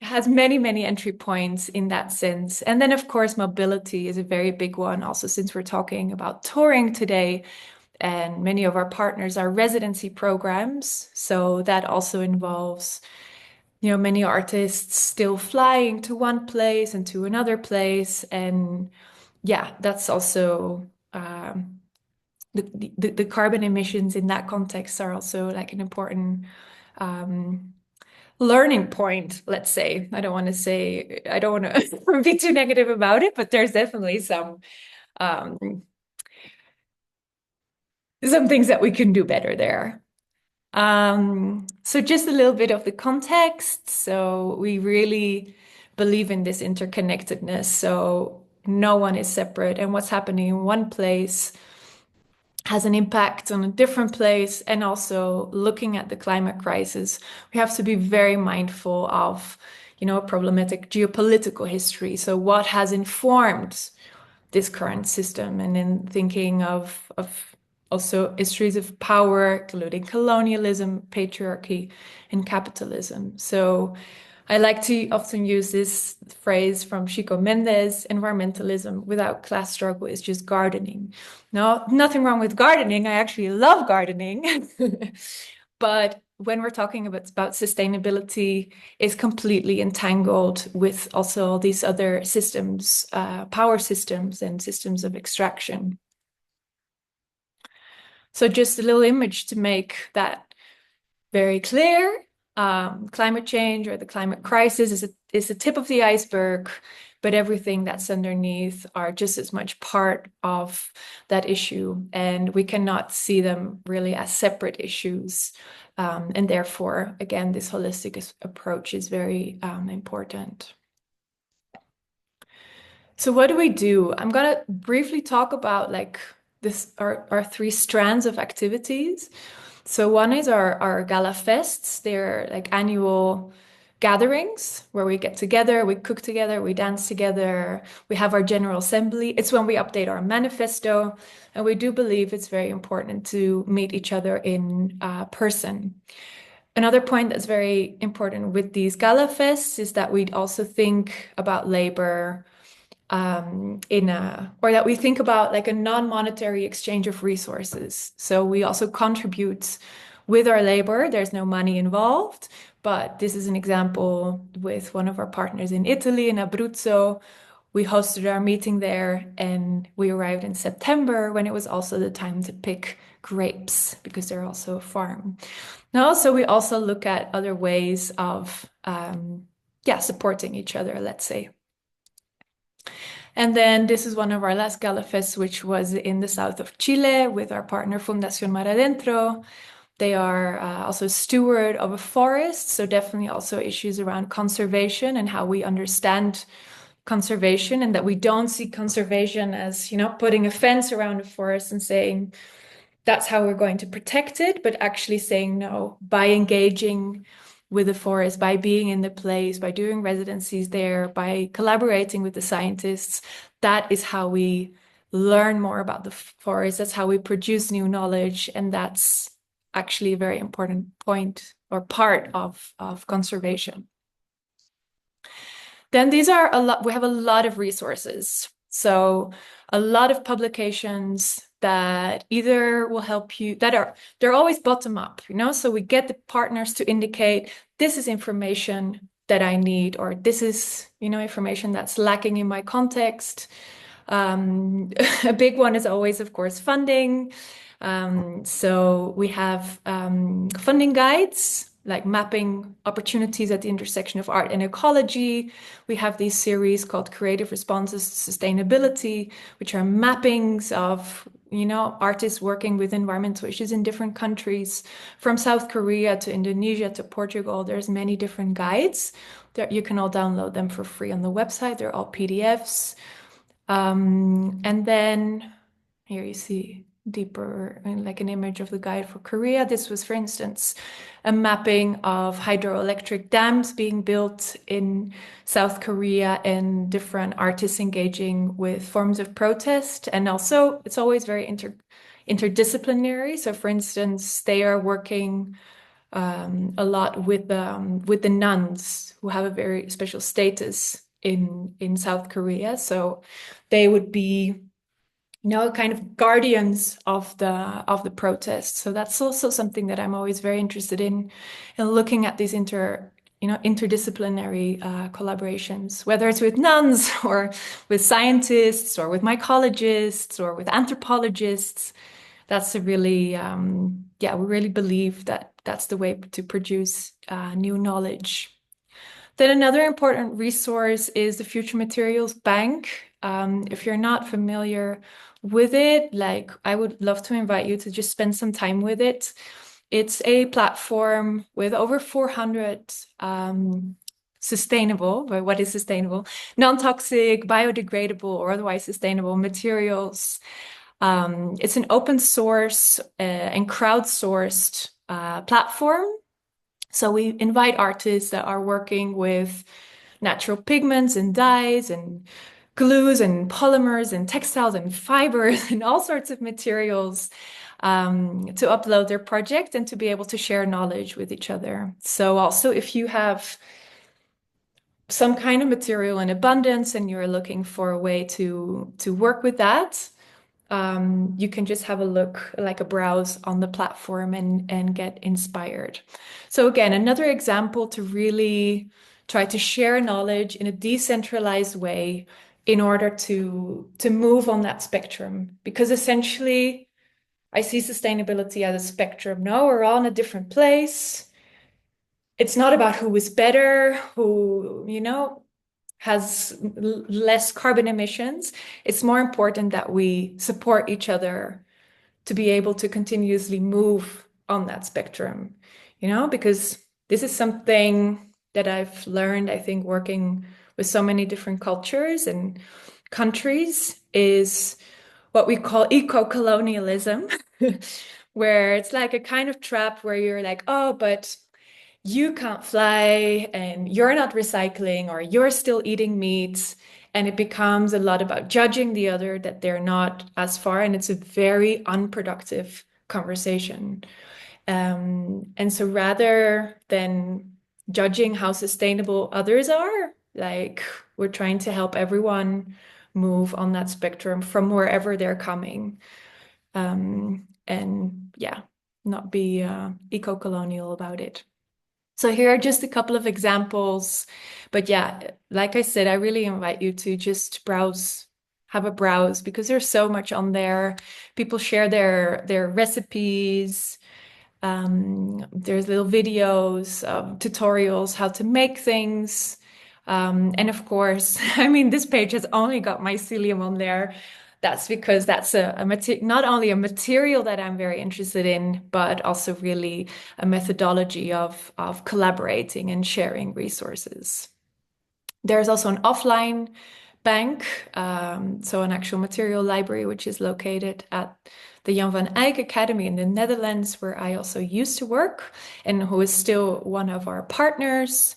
has many, many entry points in that sense. And then, of course, mobility is a very big one. Also, since we're talking about touring today, and many of our partners are residency programs. So that also involves, many artists still flying to one place and to another place. And yeah, that's also the carbon emissions in that context are also like an important learning point, let's say. I don't want to be too negative about it, but there's definitely some things that we can do better there. So just a little bit of the context. So we really believe in this interconnectedness. So no one is separate, and what's happening in one place has an impact on a different place. And also looking at the climate crisis, we have to be very mindful of, a problematic geopolitical history. So what has informed this current system, and in thinking of also histories of power, including colonialism, patriarchy, and capitalism. So I like to often use this phrase from Chico Mendes: environmentalism without class struggle is just gardening. No, nothing wrong with gardening. I actually love gardening. But when we're talking about sustainability, is completely entangled with also these other systems, power systems and systems of extraction. So just a little image to make that very clear. Climate change or the climate crisis is the tip of the iceberg, but everything that's underneath are just as much part of that issue. And we cannot see them really as separate issues. And therefore, again, this holistic approach is very important. So what do we do? I'm going to briefly talk about like our three strands of activities. So one is our gala fests. They're like annual gatherings where we get together, we cook together, we dance together, we have our general assembly. It's when we update our manifesto, and we do believe it's very important to meet each other in person. Another point that's very important with these gala fests is that we also think about labor or that we think about like a non-monetary exchange of resources. So we also contribute with our labor. There's no money involved, but this is an example with one of our partners in Italy, in Abruzzo. We hosted our meeting there, and we arrived in September when it was also the time to pick grapes because they're also a farm. Now, so we also look at other ways of supporting each other, let's say. And then this is one of our last Gala Fests, which was in the south of Chile with our partner Fundación Mar Adentro. They are also steward of a forest, so definitely also issues around conservation and how we understand conservation, and that we don't see conservation as, putting a fence around a forest and saying that's how we're going to protect it, but actually saying no, by engaging with the forest, by being in the place, by doing residencies there, by collaborating with the scientists. That is how we learn more about the forest. That's how we produce new knowledge. And that's actually a very important point or part of conservation. Then these are we have a lot of resources. So a lot of publications that either will help you, they're always bottom up, so we get the partners to indicate this is information that I need, or this is, information that's lacking in my context. A big one is always, of course, funding. So we have funding guides, like mapping opportunities at the intersection of art and ecology. We have these series called Creative Responses to Sustainability, which are mappings of, artists working with environmental issues in different countries, from South Korea to Indonesia to Portugal. There's many different guides that you can all download them for free on the website. They're all PDFs. And then here you see deeper, like an image of the guide for Korea. This was, for instance, a mapping of hydroelectric dams being built in South Korea and different artists engaging with forms of protest. And also, it's always very interdisciplinary. So, for instance, they are working a lot with the nuns, who have a very special status in South Korea. So they would be, kind of guardians of the protests. So that's also something that I'm always very interested in looking at these interdisciplinary collaborations, whether it's with nuns or with scientists or with mycologists or with anthropologists. That's a really, we really believe that that's the way to produce new knowledge. Then another important resource is the Future Materials Bank. If you're not familiar with it, I would love to invite you to just spend some time with it. It's a platform with over 400 sustainable, but what is sustainable? Non-toxic, biodegradable, or otherwise sustainable materials. It's an open source and crowdsourced platform. So we invite artists that are working with natural pigments and dyes and glues and polymers and textiles and fibers and all sorts of materials to upload their project and to be able to share knowledge with each other. So also, if you have some kind of material in abundance and you're looking for a way to work with that, you can just have a look, like a browse on the platform and get inspired. So again, another example to really try to share knowledge in a decentralized way in order to move on that spectrum. Because essentially, I see sustainability as a spectrum. No, we're all in a different place. It's not about who is better, who, has less carbon emissions. It's more important that we support each other to be able to continuously move on that spectrum, because this is something that I've learned, I think, working with so many different cultures and countries, is what we call eco-colonialism, where it's like a kind of trap where you're like, oh, but you can't fly and you're not recycling or you're still eating meat. And it becomes a lot about judging the other that they're not as far. And it's a very unproductive conversation. And so rather than judging how sustainable others are, like we're trying to help everyone move on that spectrum from wherever they're coming. And yeah, not be eco-colonial about it. So here are just a couple of examples. But yeah, like I said, I really invite you to just browse, have a browse because there's so much on there. People share their recipes. There's little videos, tutorials, how to make things. And of course, I mean, this page has only got mycelium on there. That's because that's not only a material that I'm very interested in, but also really a methodology of collaborating and sharing resources. There's also an offline bank, so an actual material library, which is located at the Jan van Eyck Academy in the Netherlands, where I also used to work and who is still one of our partners.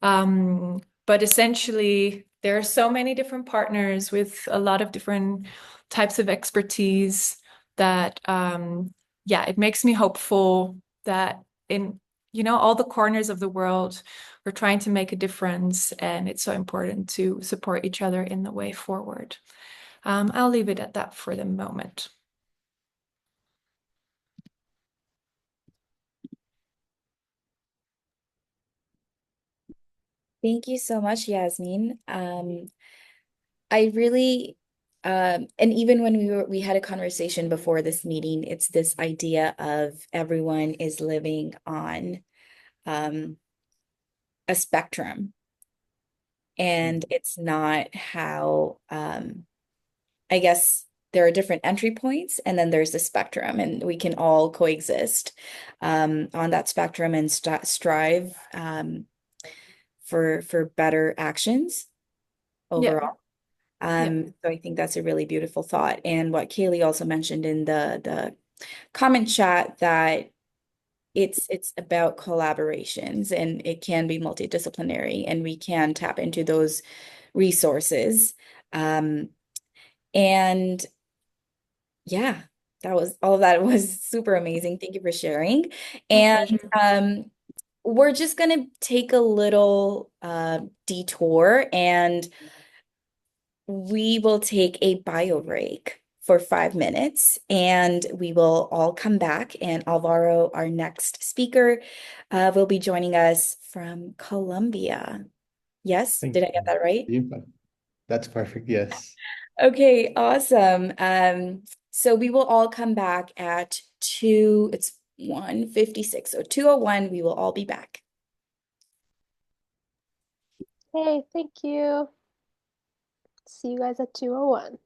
But essentially, there are so many different partners with a lot of different types of expertise that, yeah, it makes me hopeful that in, all the corners of the world, we're trying to make a difference, and it's so important to support each other in the way forward. I'll leave it at that for the moment. Thank you so much, Yasmine. I really, and even when we had a conversation before this meeting, it's this idea of everyone is living on a spectrum, and it's not how I guess there are different entry points, and then there's the spectrum, and we can all coexist on that spectrum and strive for better actions Yeah. overall. Yeah. So I think that's a really beautiful thought. And what Kaylee also mentioned in the comment chat, that it's about collaborations, and it can be multidisciplinary, and we can tap into those resources. And yeah, that was all of that was super amazing. Thank you for sharing. My And pleasure. we're just gonna take a little detour, and we will take a bio break for 5 minutes, and we will all come back. And Alvaro, our next speaker, will be joining us from Colombia. Yes, Thank did I get that right? you. That's perfect. Yes. Okay, awesome. So we will all come back at it's 1:56. So 2:01, we will all be back. Hey, thank you. See you guys at 2:01.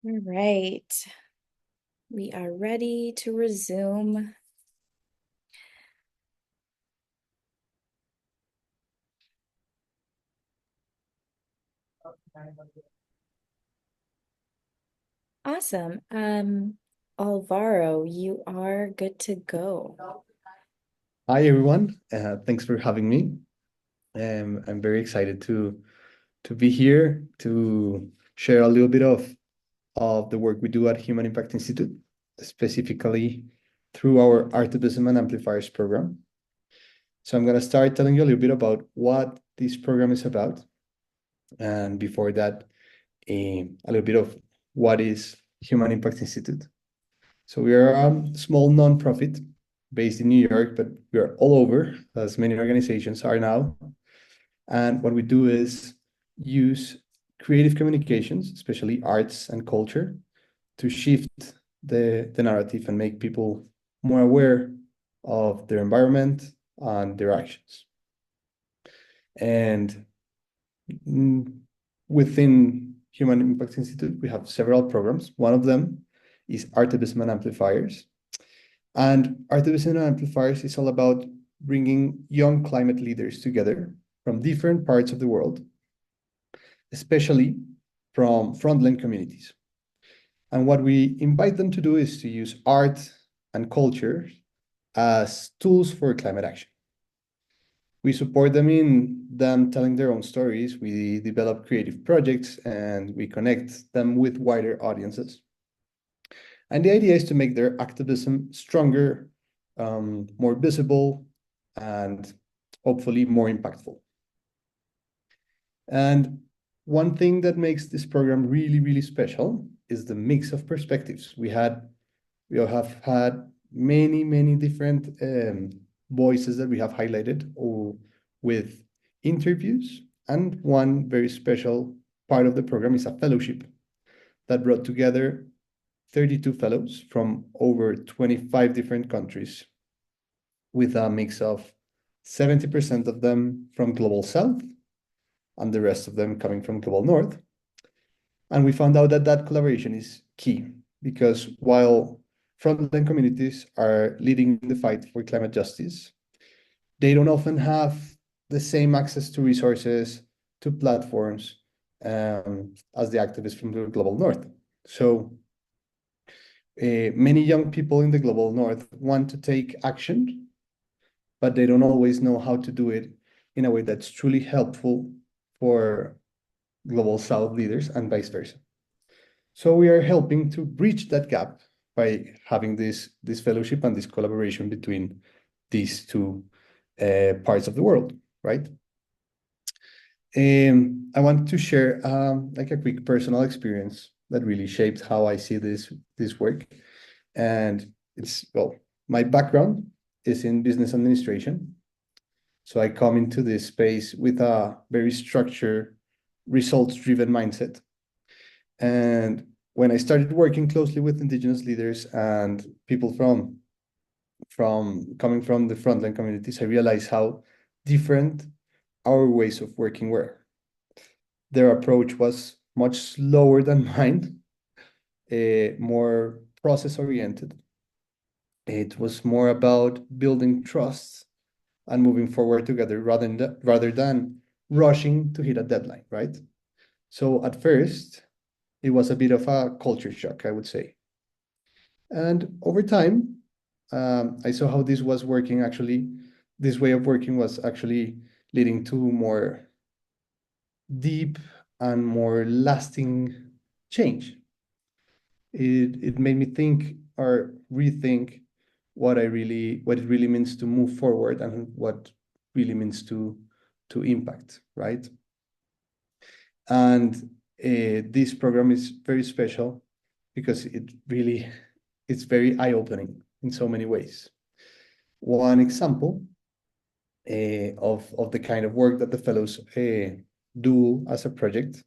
All right. We are ready to resume. Awesome. Alvaro, you are good to go. Hi, everyone. Thanks for having me. I'm very excited to be here to share a little bit of the work we do at Human Impact Institute, specifically through our Activism and Amplifiers program. So I'm going to start telling you a little bit about what this program is about. And before that, a little bit of what is Human Impact Institute. So we are a small nonprofit based in New York, but we are all over, as many organizations are now. And what we do is use creative communications, especially arts and culture, to shift the narrative and make people more aware of their environment and their actions. And within Human Impact Institute, we have several programs. One of them is Activism and Amplifiers. And Activism and Amplifiers is all about bringing young climate leaders together from different parts of the world, especially from frontline communities. And what we invite them to do is to use art and culture as tools for climate action. We support them in them telling their own stories. We develop creative projects and we connect them with wider audiences. And the idea is to make their activism stronger, more visible, and hopefully more impactful. And one thing that makes this program really, really special is the mix of perspectives. We have had many different voices that we have highlighted or with interviews. And one very special part of the program is a fellowship that brought together 32 fellows from over 25 different countries with a mix of 70% of them from Global South and the rest of them coming from Global North. And we found out that that collaboration is key because while frontline communities are leading the fight for climate justice, they don't often have the same access to resources, to platforms, as the activists from the Global North. So many young people in the Global North want to take action, but they don't always know how to do it in a way that's truly helpful for Global South leaders and vice versa. So we are helping to bridge that gap by having this fellowship and this collaboration between these two parts of the world, right? I want to share like a quick personal experience that really shaped how I see this work. And it's, well, my background is in business administration. So I come into this space with a very structured, results-driven mindset. And when I started working closely with Indigenous leaders and people from coming from the frontline communities, I realized how different our ways of working were. Their approach was much slower than mine, more process-oriented. It was more about building trust and moving forward together rather than rushing to hit a deadline, right? So at first, it was a bit of a culture shock, I would say. And over time, I saw how this was working actually. This way of working was actually leading to more deep and more lasting change. It made me think or rethink what it really means to move forward and what really means to impact, right? And this program is very special because it's very eye-opening in so many ways. One example of the kind of work that the fellows do as a project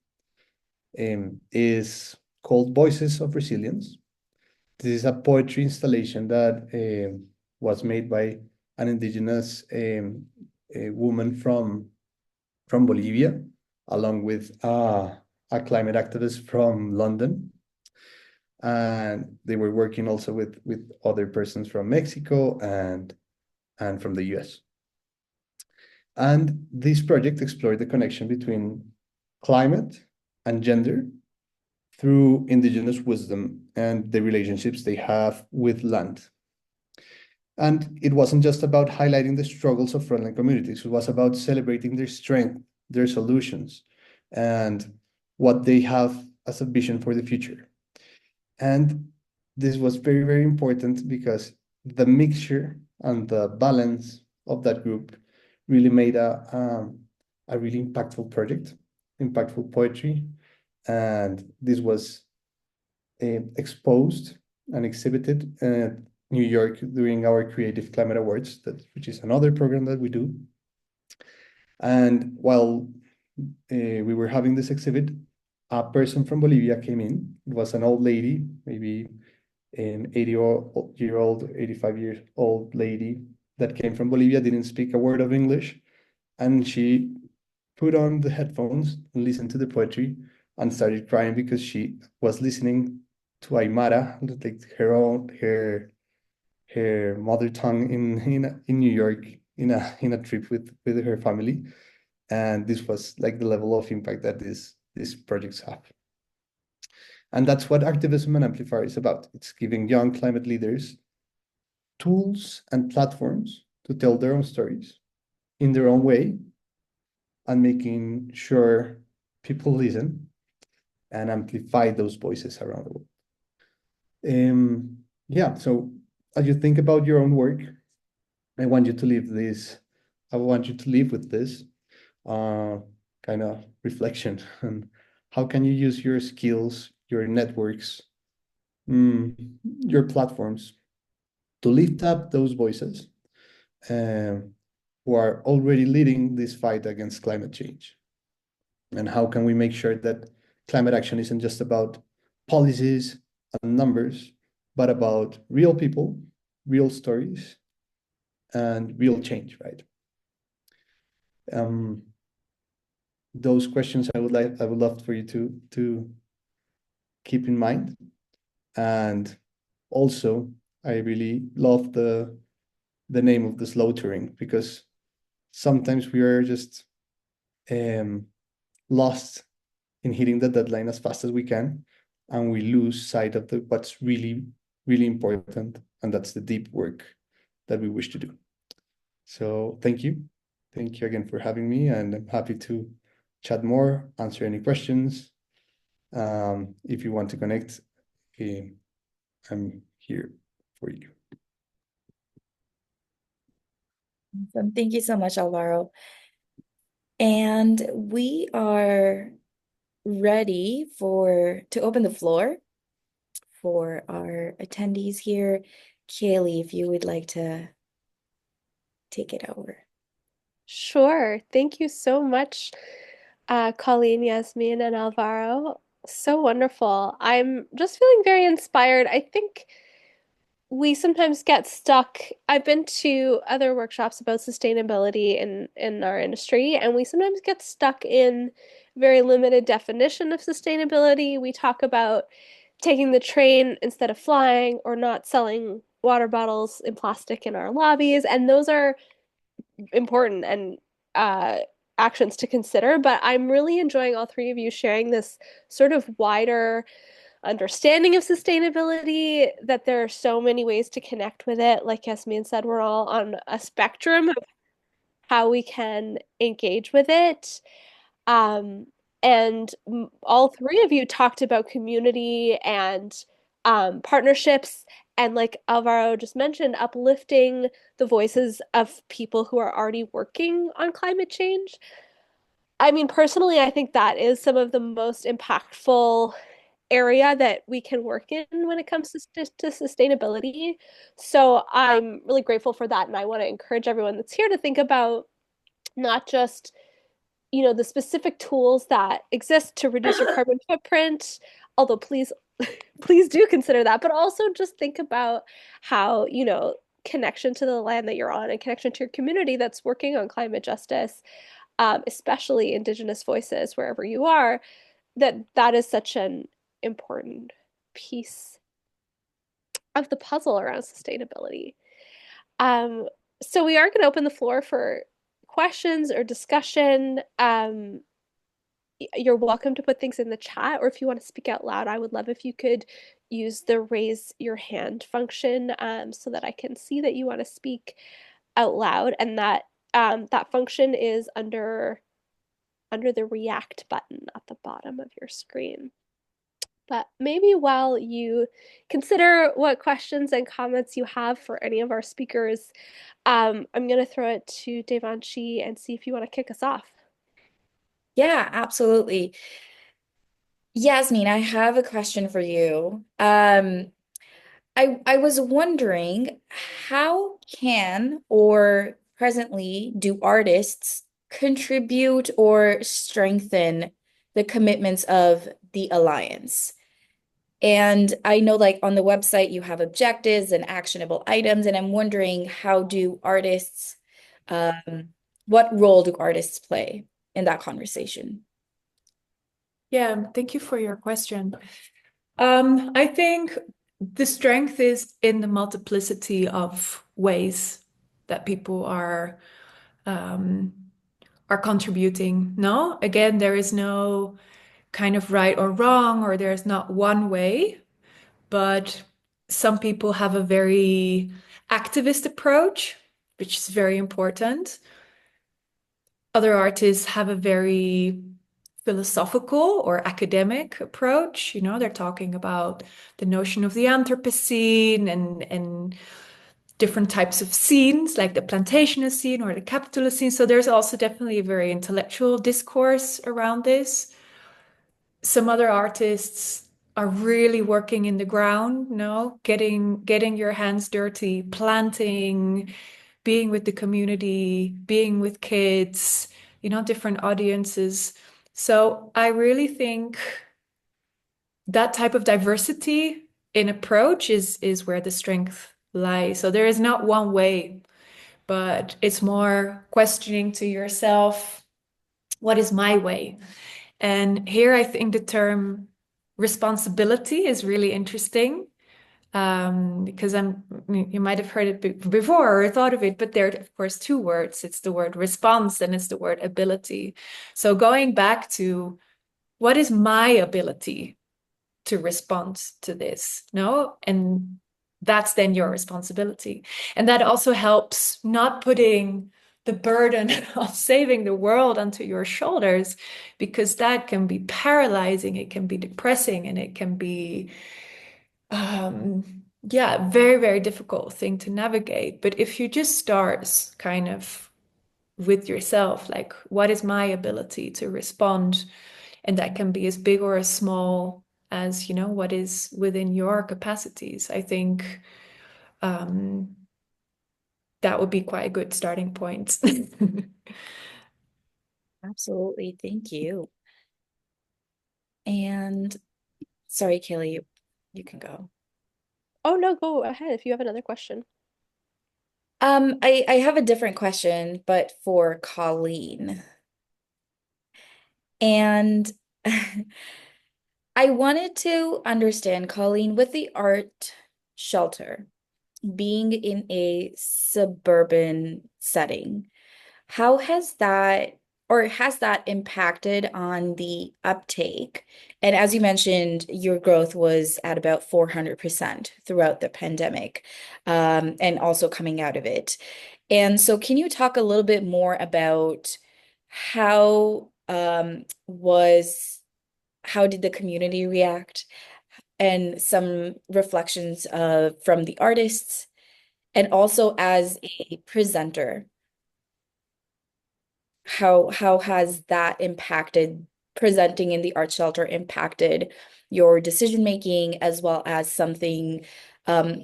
is called Voices of Resilience. This is a poetry installation that was made by an indigenous a woman from Bolivia, along with a climate activist from London. and they were working also with other persons from Mexico and from the US. And this project explored the connection between climate and gender through indigenous wisdom and the relationships they have with land. And it wasn't just about highlighting the struggles of frontline communities. It was about celebrating their strength, their solutions, and what they have as a vision for the future. And this was very, very important because the mixture and the balance of that group really made a really impactful project, impactful poetry. And this was exposed and exhibited in New York during our Creative Climate Awards, which is another program that we do. And while we were having this exhibit, a person from Bolivia came in. It was an old lady, maybe an 80-year-old, 85-year-old lady that came from Bolivia, didn't speak a word of English. And she put on the headphones and listened to the poetry and started crying because she was listening to Aymara, like her mother tongue in New York in a trip with her family. And this was like the level of impact that these projects have. And that's what Activism and Amplify is about. It's giving young climate leaders tools and platforms to tell their own stories in their own way and making sure people listen and amplify those voices around the world. Yeah, so as you think about your own work, I want you to leave this, I want you to leave with this kind of reflection and how can you use your skills, your networks, your platforms to lift up those voices who are already leading this fight against climate change? And how can we make sure that climate action isn't just about policies and numbers, but about real people, real stories, and real change, right? Those questions I would love for you to keep in mind. And also, I really love the name of the slow touring because sometimes we are just lost in hitting the deadline as fast as we can, and we lose sight of what's really, really important, and that's the deep work that we wish to do. So thank you. Thank you again for having me, and I'm happy to chat more, answer any questions. If you want to connect, I'm here for you. Awesome. Thank you so much, Alvaro. And we are ready to open the floor for our attendees here. Kaylee, if you would like to take it over. Sure. Thank you so much, Colleen, Yasmine, and Alvaro. So wonderful. I'm just feeling very inspired. I think we sometimes get stuck. I've been to other workshops about sustainability in our industry, and we sometimes get stuck in very limited definition of sustainability. We talk about taking the train instead of flying or not selling water bottles in plastic in our lobbies, and those are important and actions to consider. But I'm really enjoying all three of you sharing this sort of wider understanding of sustainability, that there are so many ways to connect with it. Like Yasmine said, we're all on a spectrum of how we can engage with it. And all three of you talked about community and partnerships, and like Alvaro just mentioned, uplifting the voices of people who are already working on climate change. I mean, personally, I think that is some of the most impactful area that we can work in when it comes to sustainability. So I'm really grateful for that. And I want to encourage everyone that's here to think about not just, the specific tools that exist to reduce your carbon footprint, although please do consider that, but also just think about how, connection to the land that you're on and connection to your community that's working on climate justice, especially Indigenous voices wherever you are, that is such an important piece of the puzzle around sustainability. Um, so we are going to open the floor for questions or discussion. You're welcome to put things in the chat, or if you want to speak out loud, I would love if you could use the raise your hand function, so that I can see that you want to speak out loud, and that function is under the react button at the bottom of your screen. But maybe while you consider what questions and comments you have for any of our speakers, I'm going to throw it to Devanshi and see if you want to kick us off. Yeah, absolutely. Yasmine, I have a question for you. I was wondering, how can or presently do artists contribute or strengthen the commitments of the Alliance? And I know, like, on the website you have objectives and actionable items, and I'm wondering, how do artists, what role do artists play in that conversation? Yeah, thank you for your question. I think the strength is in the multiplicity of ways that people are contributing. No, again, there is no kind of right or wrong, or there's not one way, but some people have a very activist approach, which is very important. Other artists have a very philosophical or academic approach. You know, they're talking about the notion of the Anthropocene and different types of scenes, like the plantationist scene or the capitalist scene. So there's also definitely a very intellectual discourse around this. Some other artists are really working in the ground, no, getting your hands dirty, planting, being with the community, being with kids, you know, different audiences. So I really think that type of diversity in approach is where the strength lies. So there is not one way, but it's more questioning to yourself, what is my way? And here I think the term responsibility is really interesting, because you might have heard it before or thought of it, but there are, of course, two words. It's the word response and it's the word ability. So going back to, what is my ability to respond to this? No? And that's then your responsibility. And that also helps not putting the burden of saving the world onto your shoulders, because that can be paralyzing, it can be depressing, and it can be yeah, very, very difficult thing to navigate. But if you just start kind of with yourself, like, what is my ability to respond? And that can be as big or as small as, you know, what is within your capacities. I think that would be quite a good starting point. Absolutely. Thank you. And sorry, Kaylee, you can go. Oh, no, go ahead if you have another question. I have a different question, but for Colleen. And I wanted to understand, Colleen, with the art shelter being in a suburban setting, how has that or has that impacted on the uptake? And as you mentioned, your growth was at about 400% throughout the pandemic, and also coming out of it. And so can you talk a little bit more about how how did the community react, and some reflections from the artists, and also as a presenter, how has that impacted presenting in the art shelter impacted your decision making, as well as something, um,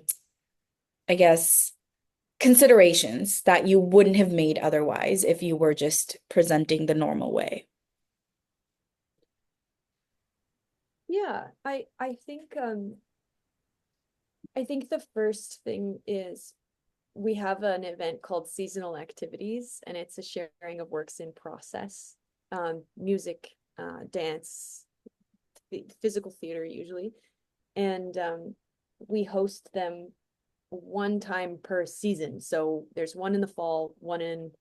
I guess, considerations that you wouldn't have made otherwise if you were just presenting the normal way? Yeah, I think the first thing is we have an event called Seasonal Activities, and it's a sharing of works in process, music, dance, physical theater usually. And we host them one time per season. So there's one in the fall, one in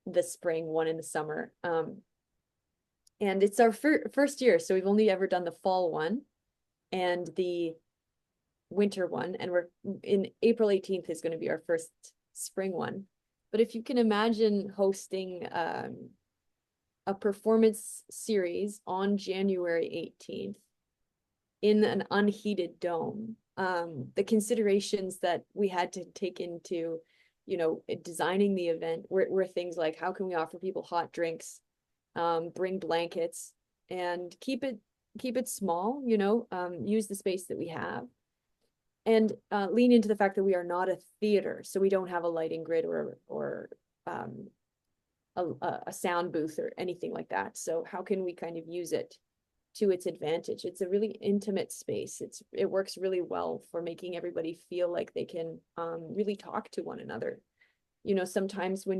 the spring, one in the summer. And it's our first year, so we've only ever done the fall one and the winter one, and we're in April 18th is going to be our first spring one. But if you can imagine hosting a performance series on January 18th in an unheated dome, the considerations that we had to take into, designing the event were things like, how can we offer people hot drinks, bring blankets, and keep it small, use the space that we have, and lean into the fact that we are not a theater, so we don't have a lighting grid or a sound booth or anything like that. So how can we kind of use it to its advantage? It's a really intimate space. It works really well for making everybody feel like they can really talk to one another. Sometimes when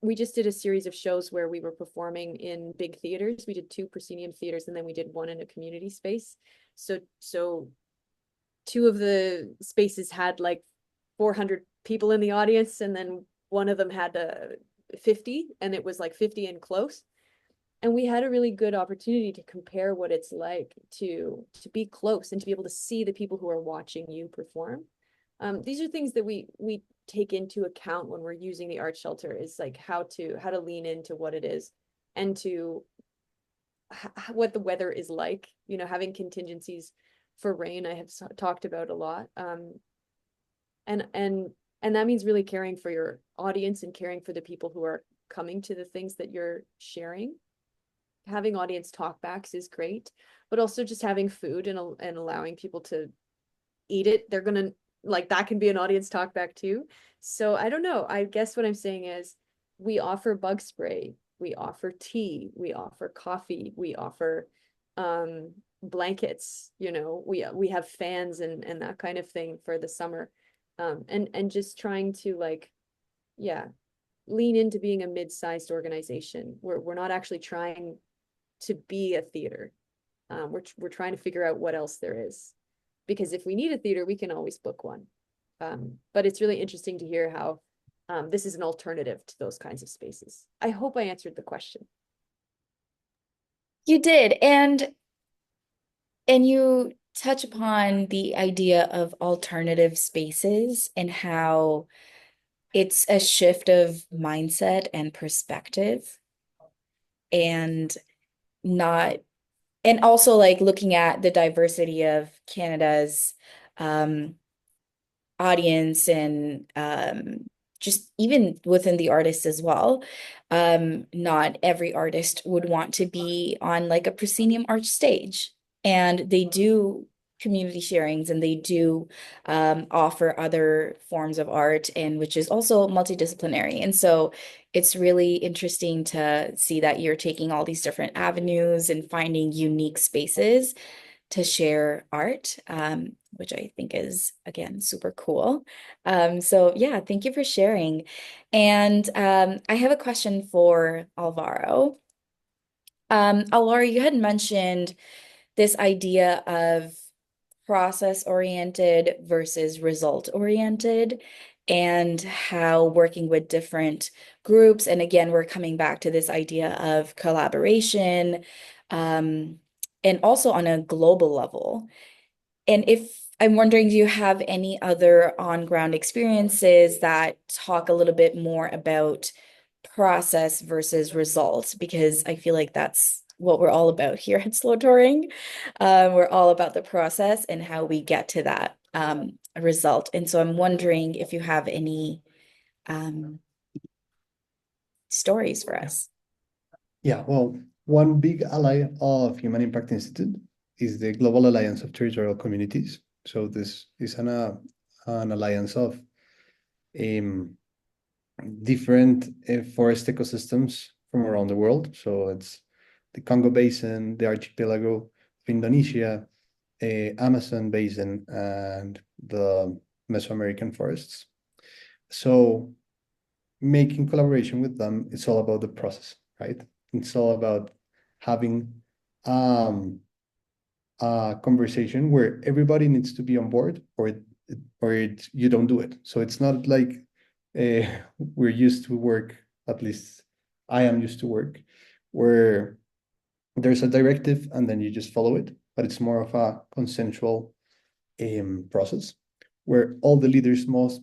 we just did a series of shows where we were performing in big theaters. We did 2 proscenium theaters, and then we did one in a community space. So 2 of the spaces had like 400 people in the audience, and then one of them had 50, and it was like 50 and close. And we had a really good opportunity to compare what it's like to be close and to be able to see the people who are watching you perform. These are things that we take into account when we're using the art shelter, is like how to lean into what it is, and to what the weather is like, having contingencies for rain. I have talked about a lot. And that means really caring for your audience and caring for the people who are coming to the things that you're sharing. Having audience talkbacks is great, but also just having food and allowing people to eat it. They're gonna that can be an audience talkback too. So I don't know. I guess what I'm saying is, we offer bug spray, we offer tea, we offer coffee, we offer blankets. We have fans and that kind of thing for the summer, and just trying to lean into being a mid-sized organization. We're not actually trying to be a theater. We're trying to figure out what else there is, because if we need a theater, we can always book one. But it's really interesting to hear how this is an alternative to those kinds of spaces. I hope I answered the question. You did, and you touch upon the idea of alternative spaces and how it's a shift of mindset and perspective, and not and also like looking at the diversity of Canada's audience, and just even within the artists as well. Not every artist would want to be on like a proscenium arch stage, and they do community sharings, and they do offer other forms of art, and which is also multidisciplinary. And so it's really interesting to see that you're taking all these different avenues and finding unique spaces to share art, which I think is, again, super cool. So yeah, thank you for sharing. And I have a question for Alvaro. Alvaro, you had mentioned this idea of process-oriented versus result-oriented, and how working with different groups, and again, we're coming back to this idea of collaboration, and also on a global level. And if I'm wondering, do you have any other on-ground experiences that talk a little bit more about process versus results? Because I feel like that's what we're all about here at Slow Touring. We're all about the process and how we get to that result. And so I'm wondering if you have any stories for us. Yeah, well, one big ally of Human Impact Institute is the Global Alliance of Territorial Communities. So this is an alliance of different forest ecosystems from around the world. So it's the Congo Basin, the archipelago of Indonesia, Amazon Basin, and the Mesoamerican forests. So making collaboration with them, it's all about the process, right? It's all about having a a conversation where everybody needs to be on board, you don't do it. So it's not like we're used to work, at least I am used to work, where there's a directive and then you just follow it, but it's more of a consensual process where all the leaders must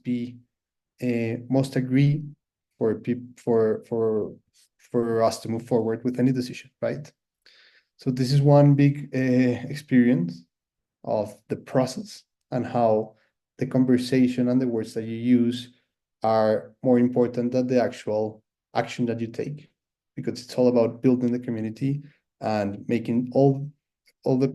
agree for us to move forward with any decision, right? So this is one big experience of the process and how the conversation and the words that you use are more important than the actual action that you take, because it's all about building the community and making all the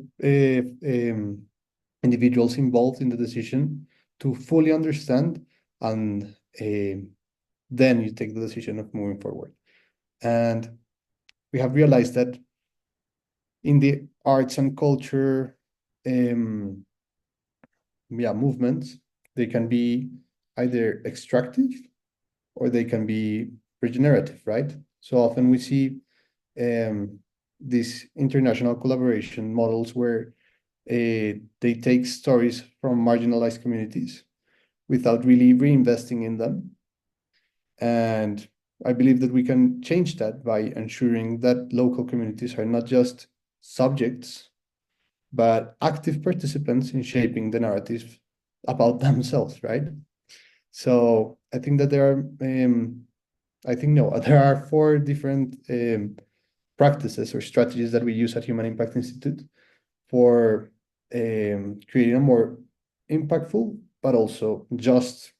individuals involved in the decision to fully understand, and then you take the decision of moving forward. And we have realized that in the arts and culture movements, they can be either extractive or they can be regenerative, right? So often we see these international collaboration models where they take stories from marginalized communities without really reinvesting in them. And I believe that we can change that by ensuring that local communities are not just subjects, but active participants in shaping the narrative about themselves, right? So I think that there are, there are 4 different practices or strategies that we use at Human Impact Institute for creating a more impactful, but also just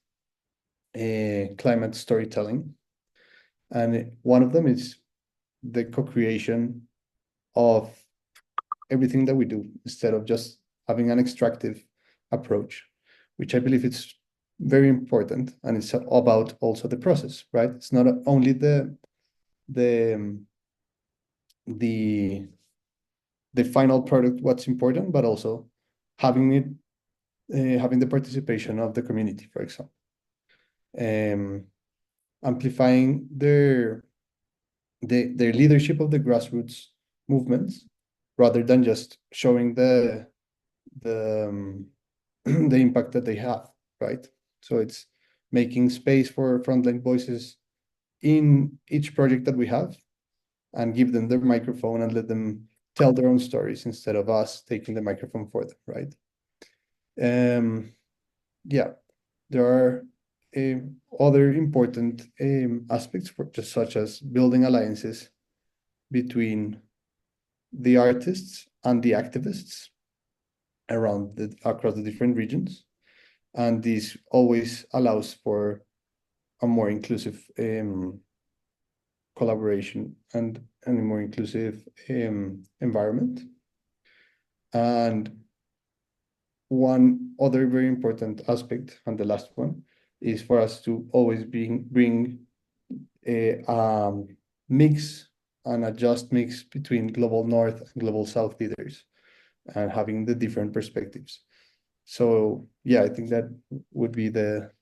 climate storytelling. And one of them is the co-creation of everything that we do instead of just having an extractive approach, which I believe it's very important, and it's about also the process, right? It's not only the final product what's important, but also having the participation of the community, for example, amplifying their leadership of the grassroots movements, rather than just showing the the impact that they have, right? So it's making space for frontline voices in each project that we have, and give them their microphone and let them tell their own stories instead of us taking the microphone for them, right? Yeah, there are other important aspects, just such as building alliances between the artists and the activists across the different regions, and this always allows for a more inclusive collaboration and a more inclusive environment. And one other very important aspect, and the last one, is for us to always bring a mix and a just mix between global North and global South leaders, and having the different perspectives. So yeah, I think that would be the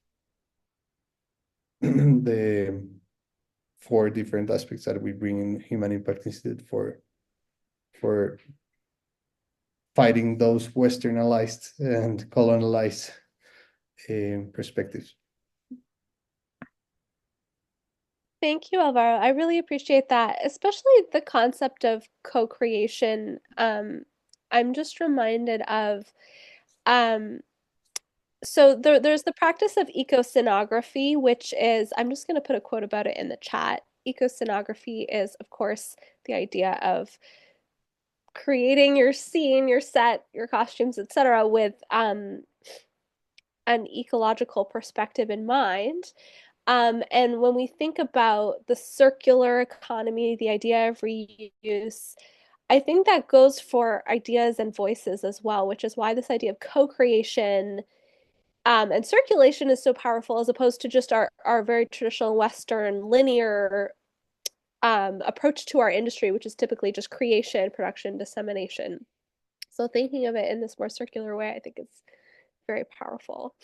the 4 different aspects that we bring in Human Impact Institute for fighting those westernized and colonialized perspectives. Thank you, Alvaro. I really appreciate that, especially the concept of co-creation. I'm just reminded of so there's the practice of eco-scenography, which is, I'm just going to put a quote about it in the chat. Eco-scenography is, of course, the idea of creating your scene, your set, your costumes, etc., with an ecological perspective in mind. And when we think about the circular economy, the idea of reuse, I think that goes for ideas and voices as well, which is why this idea of co-creation and circulation is so powerful, as opposed to just our very traditional Western linear approach to our industry, which is typically just creation, production, dissemination. So thinking of it in this more circular way, I think is very powerful.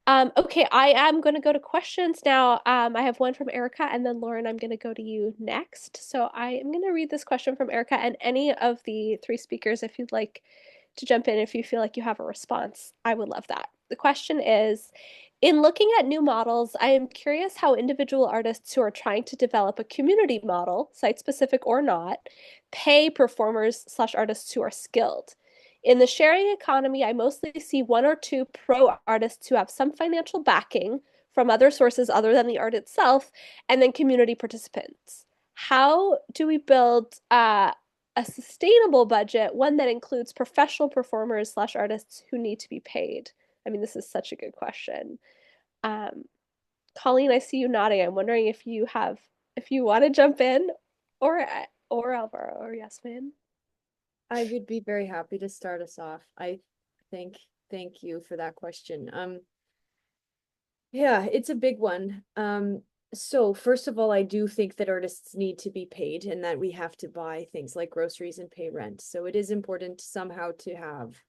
Okay, I am going to go to questions now. I have one from Erica, and then Lauren, I'm going to go to you next. So I am going to read this question from Erica, and any of the 3 speakers, if you'd like to jump in if you feel like you have a response. I would love that. The question is, in looking at new models, I am curious how individual artists who are trying to develop a community model, site-specific or not, pay performers/artists who are skilled. In the sharing economy, I mostly see one or two pro artists who have some financial backing from other sources other than the art itself, and then community participants. How do we build a sustainable budget, one that includes professional performers/artists who need to be paid? I mean, this is such a good question. Um, Colleen, I see you nodding. I'm wondering if you want to jump in, or Alvaro or Yasmine. I would be very happy to start us off. I thank you for that question. Yeah, it's a big one. So first of all, I do think that artists need to be paid and that we have to buy things like groceries and pay rent. So it is important somehow to have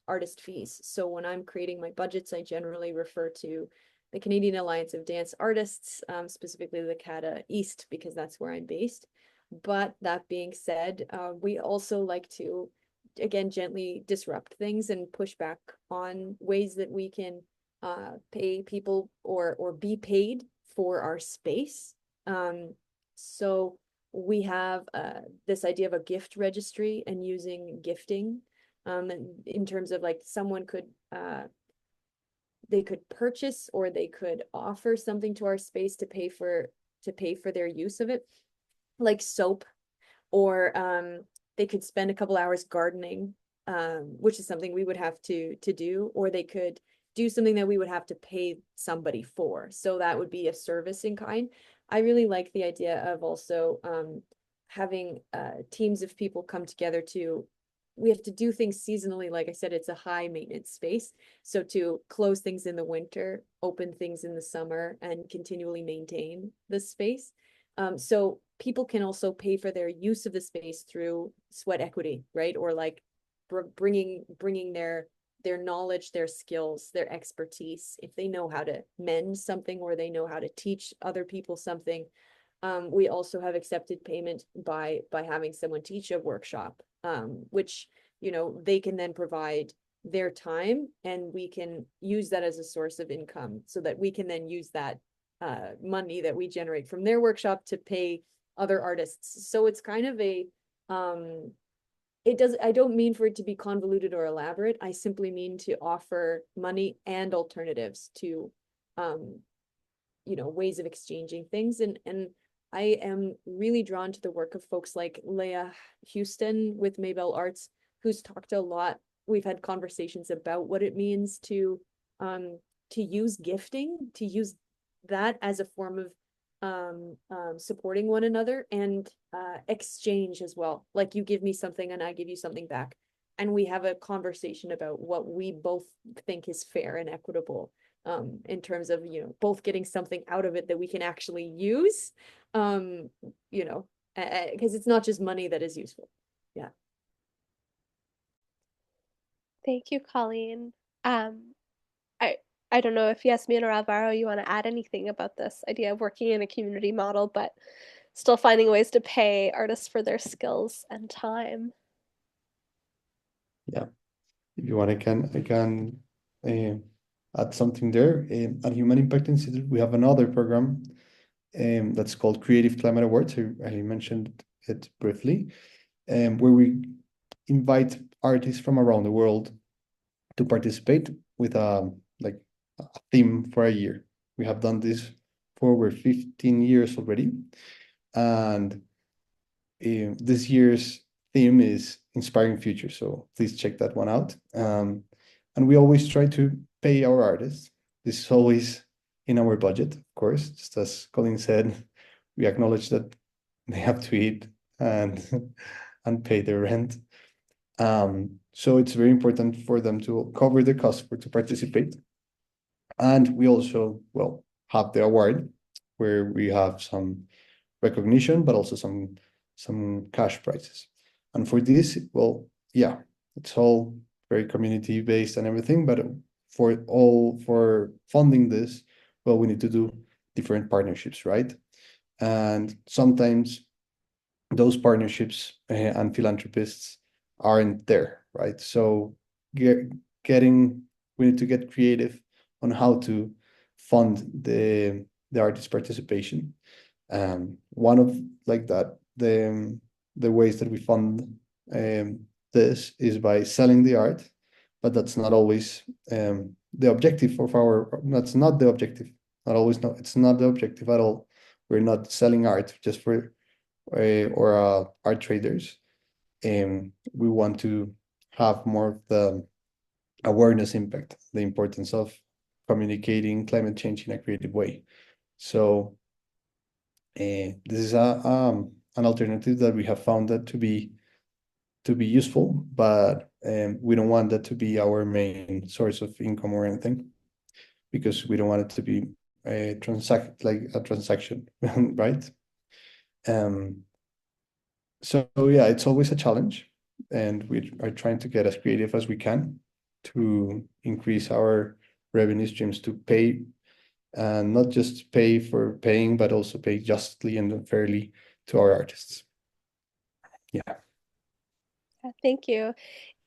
artist fees. So when I'm creating my budgets, I generally refer to the Canadian Alliance of Dance Artists, specifically the CADA East, because that's where I'm based. But that being said, we also like to, again, gently disrupt things and push back on ways that we can pay people or be paid for our space. So we have this idea of a gift registry and using gifting in terms of like someone could they could purchase or they could offer something to our space to pay for their use of it, like soap, or they could spend a couple hours gardening, which is something we would have to do, or they could do something that we would have to pay somebody for. So that would be a service in kind. I really like the idea of also having teams of people come together we have to do things seasonally. Like I said, it's a high maintenance space. So to close things in the winter, open things in the summer, and continually maintain the space. So people can also pay for their use of the space through sweat equity, right? Or like bringing their knowledge, their skills, their expertise. If they know how to mend something or they know how to teach other people something. We also have accepted payment by having someone teach a workshop, which, they can then provide their time and we can use that as a source of income so that we can then use that money that we generate from their workshop to pay other artists. So it's kind of I don't mean for it to be convoluted or elaborate. I simply mean to offer money and alternatives to, ways of exchanging things. And I am really drawn to the work of folks like Leah Houston with Maybell Arts, who's talked a lot. We've had conversations about what it means to use gifting, to use that as a form of supporting one another, and exchange as well. Like you give me something and I give you something back. And we have a conversation about what we both think is fair and equitable, in terms of, both getting something out of it that we can actually use, because it's not just money that is useful. Yeah. Thank you, Colleen. I I don't know if Yasmin or Alvaro, you want to add anything about this idea of working in a community model, but still finding ways to pay artists for their skills and time. Yeah, if you want, I can add something there. At Human Impact Institute, we have another program that's called Creative Climate Awards. I mentioned it briefly, where we invite artists from around the world to participate with a theme for a year. We have done this for over 15 years already, and this year's theme is Inspiring Future. So please check that one out. And we always try to pay our artists. This is always in our budget, of course. Just as Colleen said, we acknowledge that they have to eat and and pay their rent. So it's very important for them to cover the cost to participate. And we also, have the award where we have some recognition, but also some cash prizes. And for this, it's all very community based and everything, but for funding this, we need to do different partnerships, right? And sometimes those partnerships and philanthropists aren't there. right? So we need to get creative on how to fund the artist participation. One of like that the ways that we fund this is by selling the art, but that's not always the objective of our. That's not the objective. Not always. No, it's not the objective at all. We're not selling art just for or art traders. We want to have more of the awareness impact, the importance of communicating climate change in a creative way. So this is an alternative that we have found that to be useful, but we don't want that to be our main source of income or anything, because we don't want it to be a transaction, right? So yeah, it's always a challenge, and we are trying to get as creative as we can to increase our revenue streams to pay, and not just pay for paying, but also pay justly and fairly to our artists. Yeah. Thank you.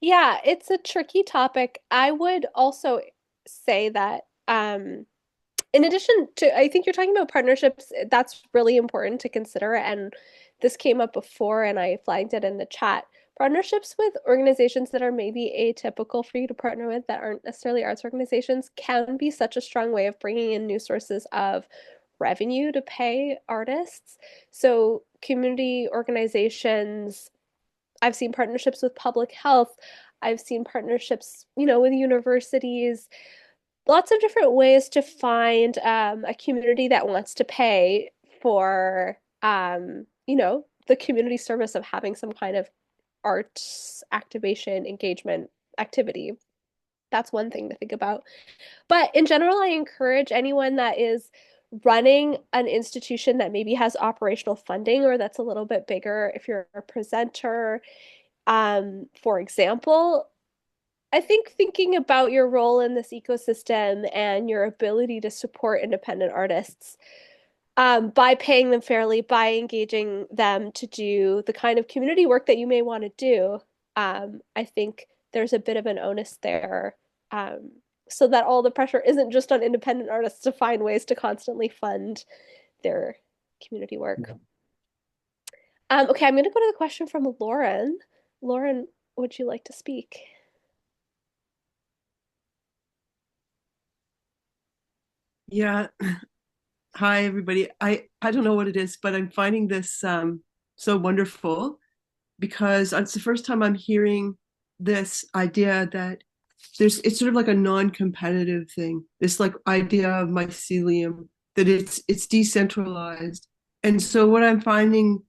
Yeah, it's a tricky topic. I would also say that in addition to, I think you're talking about partnerships, that's really important to consider. And this came up before, and I flagged it in the chat. Partnerships with organizations that are maybe atypical for you to partner with that aren't necessarily arts organizations can be such a strong way of bringing in new sources of revenue to pay artists. So, community organizations, I've seen partnerships with public health, I've seen partnerships, with universities, lots of different ways to find a community that wants to pay for the community service of having some kind of arts activation engagement activity. That's one thing to think about. But in general, I encourage anyone that is running an institution that maybe has operational funding or that's a little bit bigger, if you're a presenter, for example, I think thinking about your role in this ecosystem and your ability to support independent artists, by paying them fairly, by engaging them to do the kind of community work that you may want to do, I think there's a bit of an onus there, um, so that all the pressure isn't just on independent artists to find ways to constantly fund their community work. Okay, I'm going to go to the question from Lauren. Lauren, would you like to speak? Yeah. Hi, everybody. I don't know what it is, but I'm finding this so wonderful, because it's the first time I'm hearing this idea that it's sort of like a non-competitive thing. This like idea of mycelium, that it's decentralized. And so what I'm finding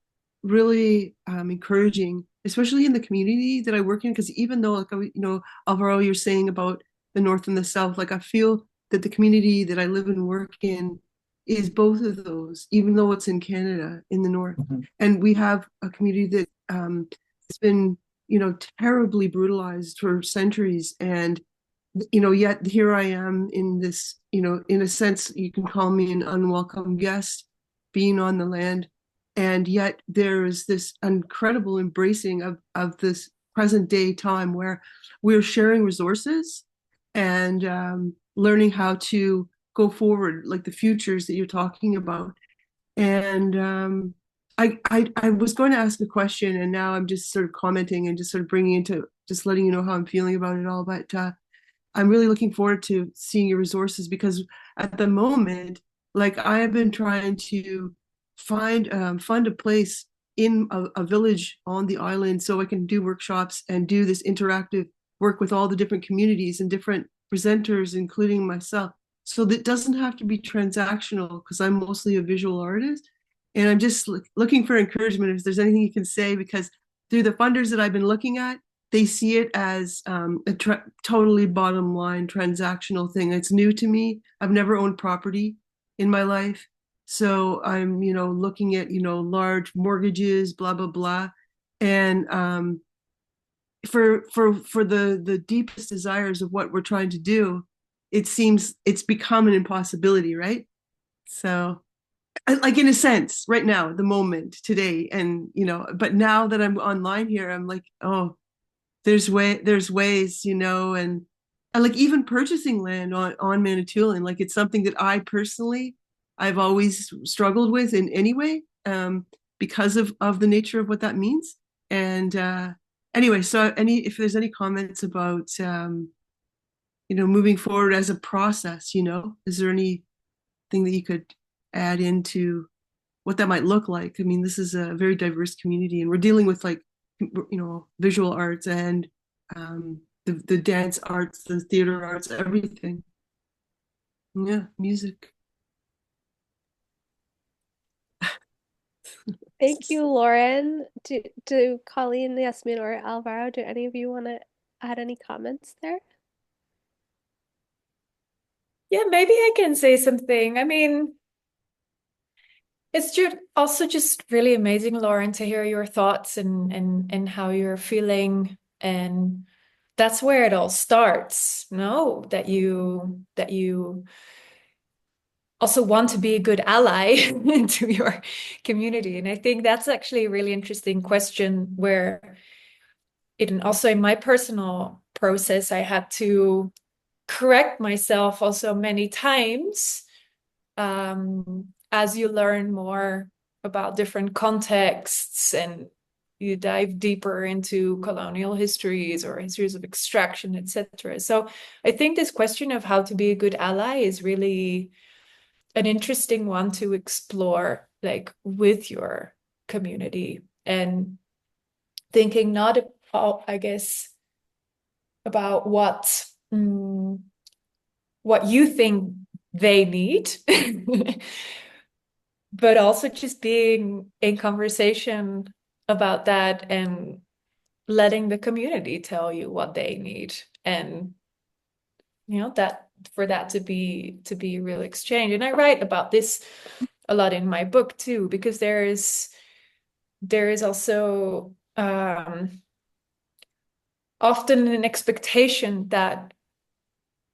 really encouraging, especially in the community that I work in, because even though Alvaro, you're saying about the North and the South, like I feel that the community that I live and work in is both of those, even though it's in Canada, in the North. Mm-hmm. And we have a community that has been, terribly brutalized for centuries. And, yet here I am in this, in a sense, you can call me an unwelcome guest being on the land. And yet there is this incredible embracing of this present day time where we're sharing resources and learning how to go forward, like the futures that you're talking about. And I was going to ask a question, and now I'm just sort of commenting and just sort of bringing into just letting you know how I'm feeling about it all. But I'm really looking forward to seeing your resources, because at the moment, like I have been trying to fund a place in a village on the island so I can do workshops and do this interactive work with all the different communities and different presenters, including myself. So that doesn't have to be transactional, because I'm mostly a visual artist. And I'm just looking for encouragement if there's anything you can say, because through the funders that I've been looking at, they see it as a totally bottom line transactional thing. It's new to me. I've never owned property in my life. So I'm, looking at, large mortgages, blah, blah, blah. And for the deepest desires of what we're trying to do, it seems it's become an impossibility, right? So like in a sense right now, the moment today, and but now that I'm online here, I'm like, oh, there's ways, and like even purchasing land on Manitoulin, like it's something that I've always struggled with in any way, because of the nature of what that means. And anyway, so if there's any comments about moving forward as a process, is there anything that you could add into what that might look like? I mean, this is a very diverse community, and we're dealing with like visual arts and the dance arts, the theater arts, everything. Yeah, music. Thank you, Lauren. Do Colleen, Yasmin, or Alvaro, do any of you want to add any comments there? Yeah, maybe I can say something. I mean, it's just also just really amazing, Lauren, to hear your thoughts and how you're feeling. And that's where it all starts, no? That you also want to be a good ally to your community. And I think that's actually a really interesting question where also in my personal process, I had to correct myself also many times, as you learn more about different contexts and you dive deeper into colonial histories or histories of extraction, etc. So I think this question of how to be a good ally is really an interesting one to explore, like with your community, and thinking not about, I guess, about what you think they need, but also just being in conversation about that and letting the community tell you what they need, and that for that to be a real exchange. And I write about this a lot in my book too, because there is also often an expectation that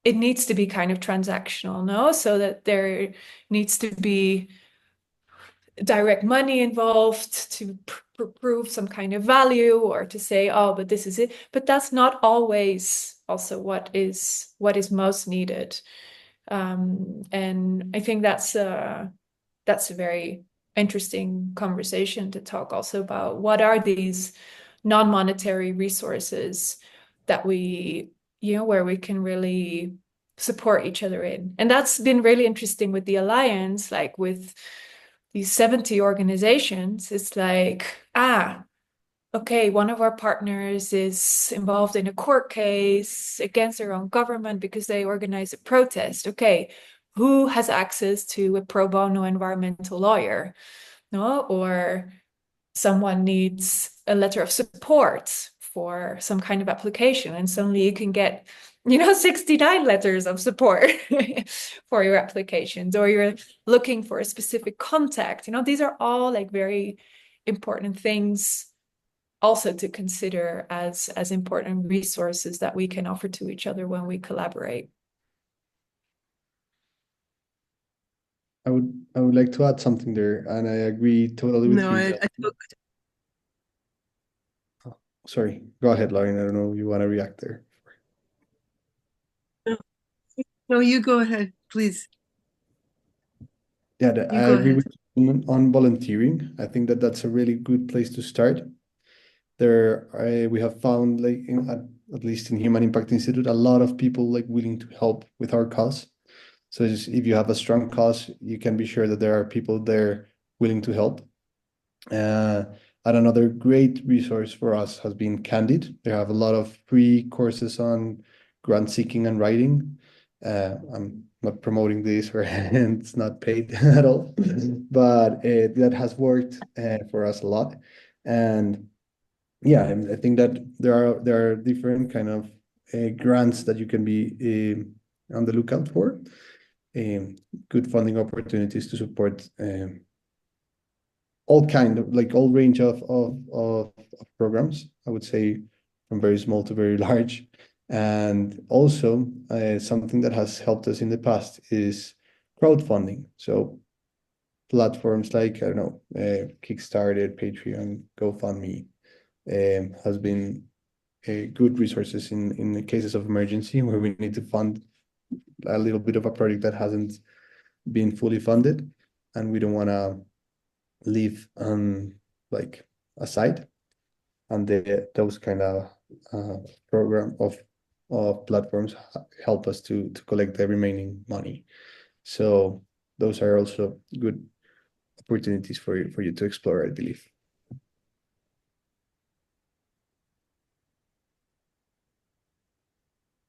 it needs to be kind of transactional, no? So that there needs to be direct money involved to prove some kind of value, or to say, oh, but this is it. But that's not always also what is most needed. And I think that's a very interesting conversation to talk also about what are these non-monetary resources that where we can really support each other in. And that's been really interesting with the Alliance, like with these 70 organizations. It's like, okay, one of our partners is involved in a court case against their own government because they organize a protest. Okay, who has access to a pro bono environmental lawyer? No, or someone needs a letter of support for some kind of application, and suddenly you can get 69 letters of support for your applications, or you're looking for a specific contact. These are all like very important things also to consider as important resources that we can offer to each other when we collaborate. I would like to add something there, and I agree totally with No, you. Sorry, go ahead, Lauren. I don't know if you want to react there. no, you go ahead, please. Yeah, You I go agree ahead. with you on volunteering. I think that that's a really good place to start. We have found, like at least in Human Impact Institute, a lot of people like willing to help with our cause. So just, if you have a strong cause, you can be sure that there are people there willing to help. And another great resource for us has been Candid. They have a lot of free courses on grant seeking and writing. I'm not promoting this, or and it's not paid at all, but that has worked for us a lot. And yeah, I think that there are different kind of grants that you can be on the lookout for. Good funding opportunities to support all range of programs, I would say, from very small to very large. And also something that has helped us in the past is crowdfunding. So platforms like, I don't know, Kickstarter, Patreon, GoFundMe has been good resources in the cases of emergency where we need to fund a little bit of a project that hasn't been fully funded, and we don't want to leave like aside. And those kind of program of platforms help us to collect the remaining money. So those are also good opportunities for you to explore, I believe.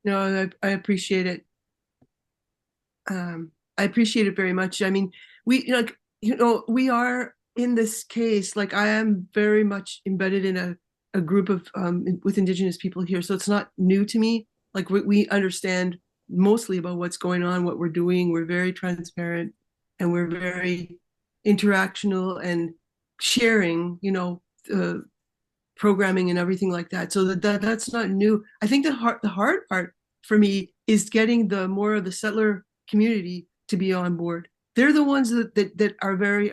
No, I appreciate it. I appreciate it very much. I mean, we are in this case, like I am very much embedded in a group of with Indigenous people here, so it's not new to me. Like we understand mostly about what's going on, what we're doing. We're very transparent, and we're very interactional and sharing, uh, programming and everything like that. So that's not new. I think the hard part for me is getting the more of the settler community to be on board. They're the ones that are very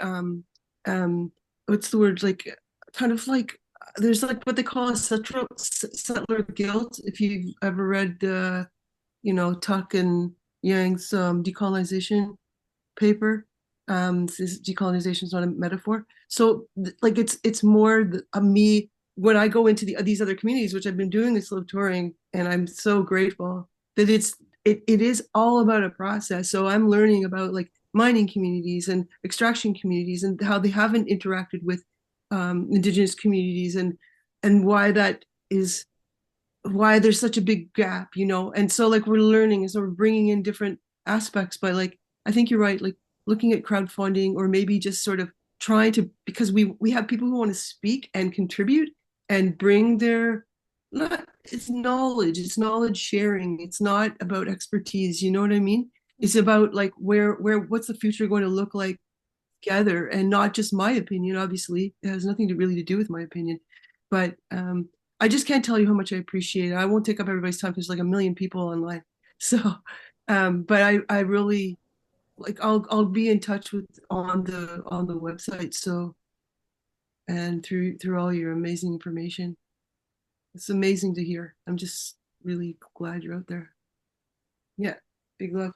what's the word, like kind of like there's like what they call a settler guilt. If you've ever read Tuck and Yang's decolonization paper. Decolonization is not a metaphor. So like it's more me when I go into these other communities, which I've been doing this slow touring, and I'm so grateful that it is all about a process. So I'm learning about like mining communities and extraction communities and how they haven't interacted with Indigenous communities, and why there's such a big gap, and so like we're learning, and so we're bringing in different aspects by, like, I think you're right, like looking at crowdfunding, or maybe just sort of trying to, because we have people who want to speak and contribute and bring their, not, it's knowledge sharing. It's not about expertise, you know what I mean? It's about like where what's the future going to look like together, and not just my opinion. Obviously it has nothing to really to do with my opinion, but I just can't tell you how much I appreciate it. I won't take up everybody's time because there's like a million people online. So but I really, like, I'll be in touch with on the website, so, and through all your amazing information. It's amazing to hear. I'm just really glad you're out there. Yeah, big love.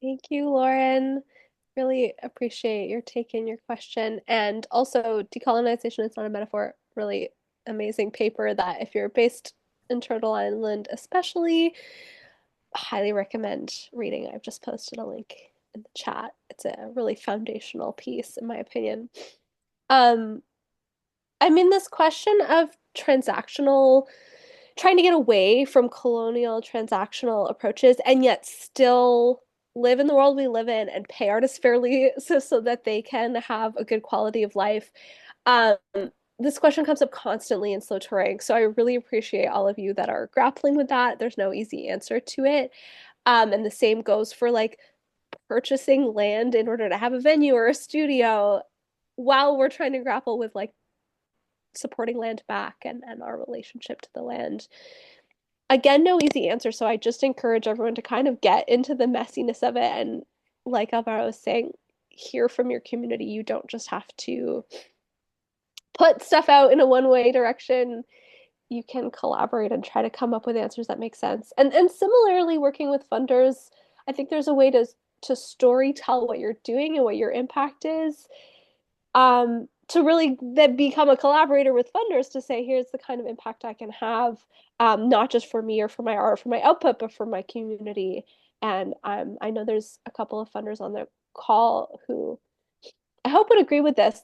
Thank you, Lauren. Really appreciate your take and your question. And also, decolonization is not a metaphor. Really amazing paper that if you're based in Turtle Island, especially, highly recommend reading. I've just posted a link in the chat. It's a really foundational piece, in my opinion. Um, I mean, this question of transactional, trying to get away from colonial transactional approaches and yet still live in the world we live in and pay artists fairly so that they can have a good quality of life. Um, this question comes up constantly in slow touring. So I really appreciate all of you that are grappling with that. There's no easy answer to it. And the same goes for like purchasing land in order to have a venue or a studio while we're trying to grapple with like supporting land back and our relationship to the land. Again, no easy answer. So I just encourage everyone to kind of get into the messiness of it. And like Alvaro was saying, hear from your community. You don't just have to put stuff out in a one-way direction. You can collaborate and try to come up with answers that make sense. And similarly, working with funders, I think there's a way to story tell what you're doing and what your impact is. To really then become a collaborator with funders to say, here's the kind of impact I can have, not just for me or for my art, for my output, but for my community. And I know there's a couple of funders on the call who I hope would agree with this.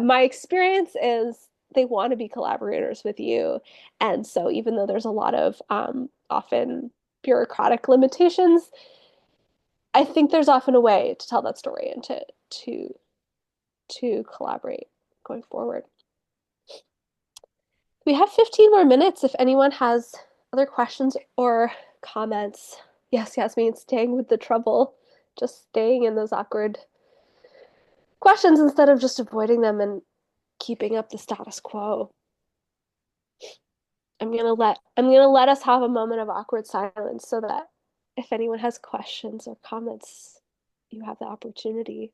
My experience is they want to be collaborators with you. And so even though there's a lot of often bureaucratic limitations, I think there's often a way to tell that story and to collaborate going forward. We have 15 more minutes if anyone has other questions or comments. Yes, Yasmine, staying with the trouble, just staying in those awkward questions instead of just avoiding them and keeping up the status quo. I'm gonna let us have a moment of awkward silence so that if anyone has questions or comments, you have the opportunity.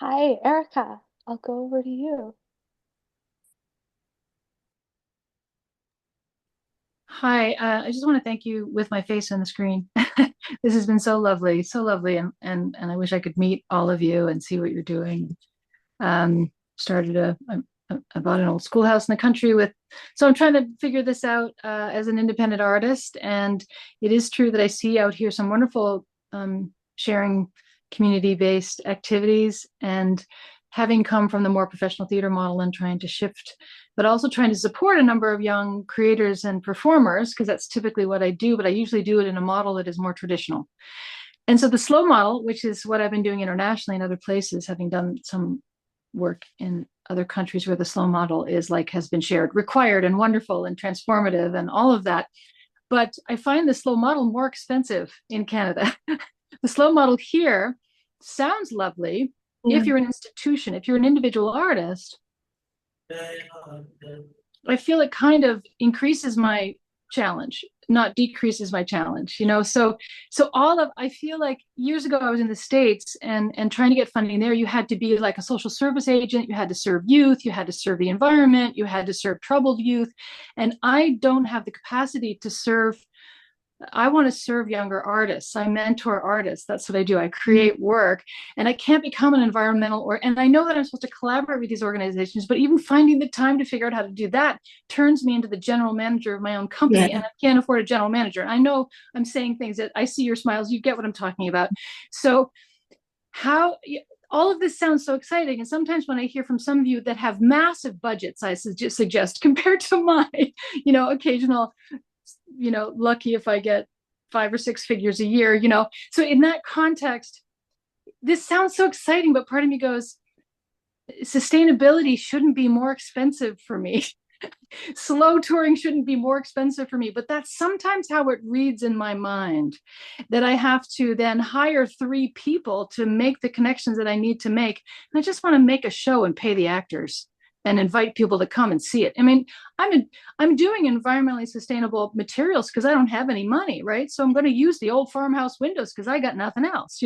Hi, Erica. I'll go over to you. Hi, I just want to thank you with my face on the screen. This has been so lovely, and I wish I could meet all of you and see what you're doing. Started I bought an old schoolhouse in the country so I'm trying to figure this out as an independent artist, and it is true that I see out here some wonderful sharing community-based activities, and having come from the more professional theater model and trying to shift, but also trying to support a number of young creators and performers, because that's typically what I do, but I usually do it in a model that is more traditional. And so the slow model, which is what I've been doing internationally in other places, having done some work in other countries where the slow model is like has been shared, required and wonderful and transformative and all of that. But I find the slow model more expensive in Canada. The slow model here sounds lovely if you're an institution, if you're an individual artist. I feel it kind of increases my challenge, not decreases my challenge, so I feel like years ago I was in the States, and trying to get funding there, you had to be like a social service agent, you had to serve youth, you had to serve the environment, you had to serve troubled youth, and I don't have the capacity to serve. I want to serve younger artists. I mentor artists. That's what I do. I create work, and I can't become an and I know that I'm supposed to collaborate with these organizations, but even finding the time to figure out how to do that turns me into the general manager of my own company, and I can't afford a general manager. I know I'm saying things that I see your smiles. You get what I'm talking about. So how all of this sounds so exciting. And sometimes when I hear from some of you that have massive budgets, I suggest compared to my, occasional, lucky if I get 5 or 6 figures a year, So in that context, this sounds so exciting, but part of me goes, sustainability shouldn't be more expensive for me. Slow touring shouldn't be more expensive for me, but that's sometimes how it reads in my mind, that I have to then hire 3 people to make the connections that I need to make. And I just want to make a show and pay the actors and invite people to come and see it. I mean, I'm doing environmentally sustainable materials because I don't have any money, right? So I'm going to use the old farmhouse windows because I got nothing else,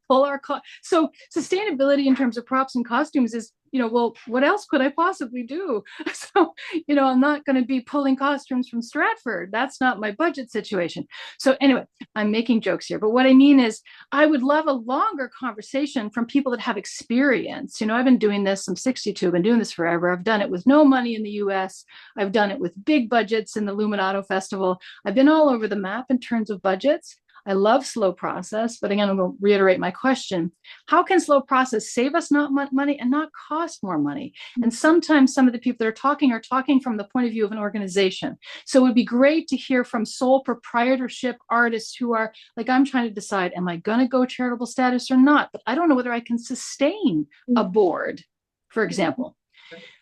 pull our so sustainability in terms of props and costumes is, well, what else could I possibly do? So, I'm not going to be pulling costumes from Stratford. That's not my budget situation. So anyway, I'm making jokes here, but what I mean is I would love a longer conversation from people that have experience. I've been doing this, I'm 62, I've been doing this forever. I've done it with no money in the US. I've done it with big budgets in the Luminato Festival. I've been all over the map in terms of budgets. I love slow process, but again, I'm going to reiterate my question. How can slow process save us not money and not cost more money? And sometimes some of the people that are talking from the point of view of an organization. So it would be great to hear from sole proprietorship artists who are like, I'm trying to decide, am I going to go charitable status or not? But I don't know whether I can sustain a board, for example.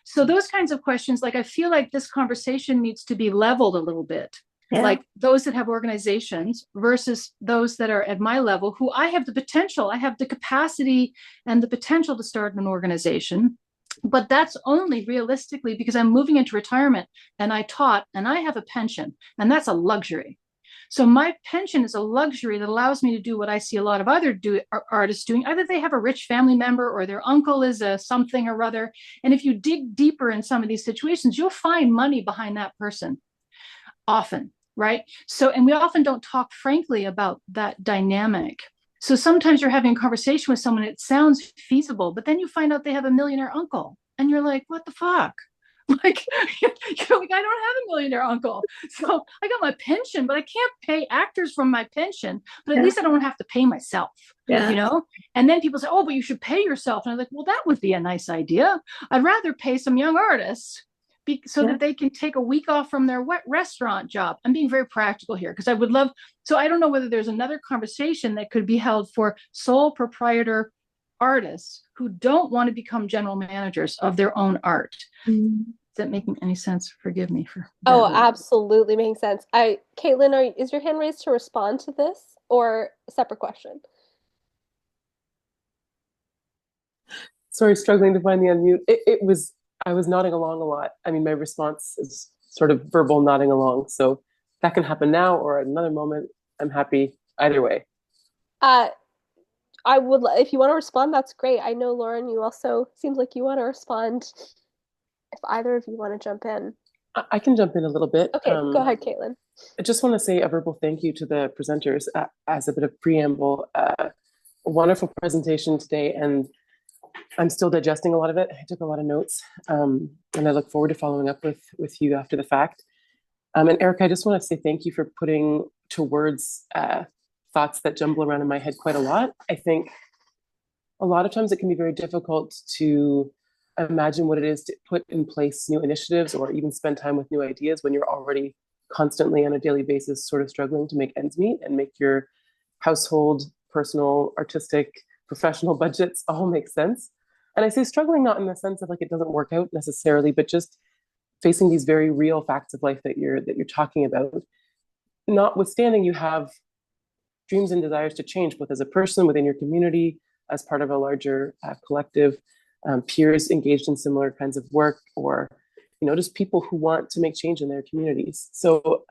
So those kinds of questions, like I feel like this conversation needs to be leveled a little bit. Like those that have organizations versus those that are at my level, who I have the capacity and the potential to start an organization. But that's only realistically because I'm moving into retirement, and I taught and I have a pension, and that's a luxury. So my pension is a luxury that allows me to do what I see a lot of other artists doing. Either they have a rich family member or their uncle is a something or other. And if you dig deeper in some of these situations, you'll find money behind that person often, right? So, and we often don't talk frankly about that dynamic. So sometimes you're having a conversation with someone, it sounds feasible, but then you find out they have a millionaire uncle, and you're like, what the fuck? Like, I don't have a millionaire uncle. So I got my pension, but I can't pay actors from my pension, but at least I don't have to pay myself, And then people say, oh, but you should pay yourself. And I'm like, well, that would be a nice idea. I'd rather pay some young artists so that they can take a week off from their restaurant job. I'm being very practical here because I would love, so I don't know whether there's another conversation that could be held for sole proprietor artists who don't want to become general managers of their own art. Is that making any sense? Forgive me for Oh, absolutely making sense. Caitlin, is your hand raised to respond to this or a separate question? Sorry, struggling to find the unmute. I was nodding along a lot. I mean, my response is sort of verbal nodding along. So that can happen now or at another moment. I'm happy either way. I would, if you want to respond, that's great. I know, Lauren, you also seems like you want to respond. If either of you want to jump in. I can jump in a little bit. Okay, go ahead, Caitlin. I just want to say a verbal thank you to the presenters as a bit of preamble. A wonderful presentation today, and I'm still digesting a lot of it. I took a lot of notes, and I look forward to following up with you after the fact. And Erica, I just want to say thank you for putting to words thoughts that jumble around in my head quite a lot. I think a lot of times it can be very difficult to imagine what it is to put in place new initiatives or even spend time with new ideas when you're already constantly on a daily basis sort of struggling to make ends meet and make your household, personal, artistic, professional budgets all make sense. And I say struggling not in the sense of like it doesn't work out necessarily, but just facing these very real facts of life that you're talking about. Notwithstanding, you have dreams and desires to change, both as a person within your community, as part of a larger collective, peers engaged in similar kinds of work, or just people who want to make change in their communities. So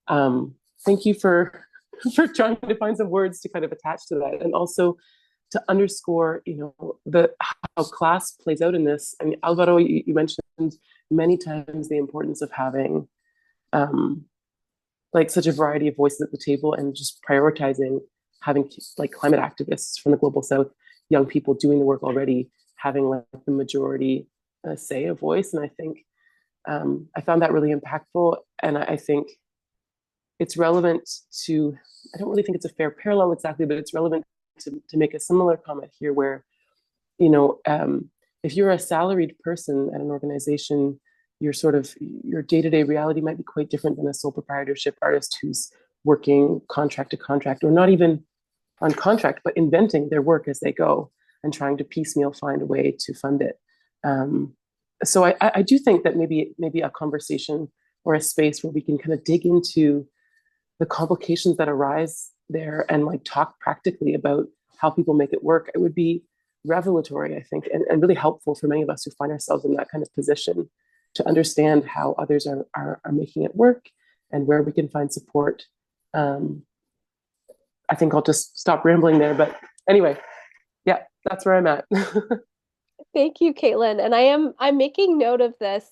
thank you for trying to find some words to kind of attach to that, and also to underscore how class plays out in this. I mean, Alvaro, you mentioned many times the importance of having like such a variety of voices at the table, and just prioritizing having like climate activists from the global south, young people doing the work already, having like the majority say, a voice. And I think I found that really impactful. And I think it's relevant to, I don't really think it's a fair parallel exactly, but it's relevant to make a similar comment here where, if you're a salaried person at an organization, your day-to-day reality might be quite different than a sole proprietorship artist who's working contract to contract, or not even on contract, but inventing their work as they go and trying to piecemeal find a way to fund it. So I do think that maybe a conversation or a space where we can kind of dig into the complications that arise there and like talk practically about how people make it work, it would be revelatory, I think, and really helpful for many of us who find ourselves in that kind of position to understand how others are making it work and where we can find support. I think I'll just stop rambling there, but anyway, yeah, that's where I'm at. Thank you, Caitlin. And I'm making note of this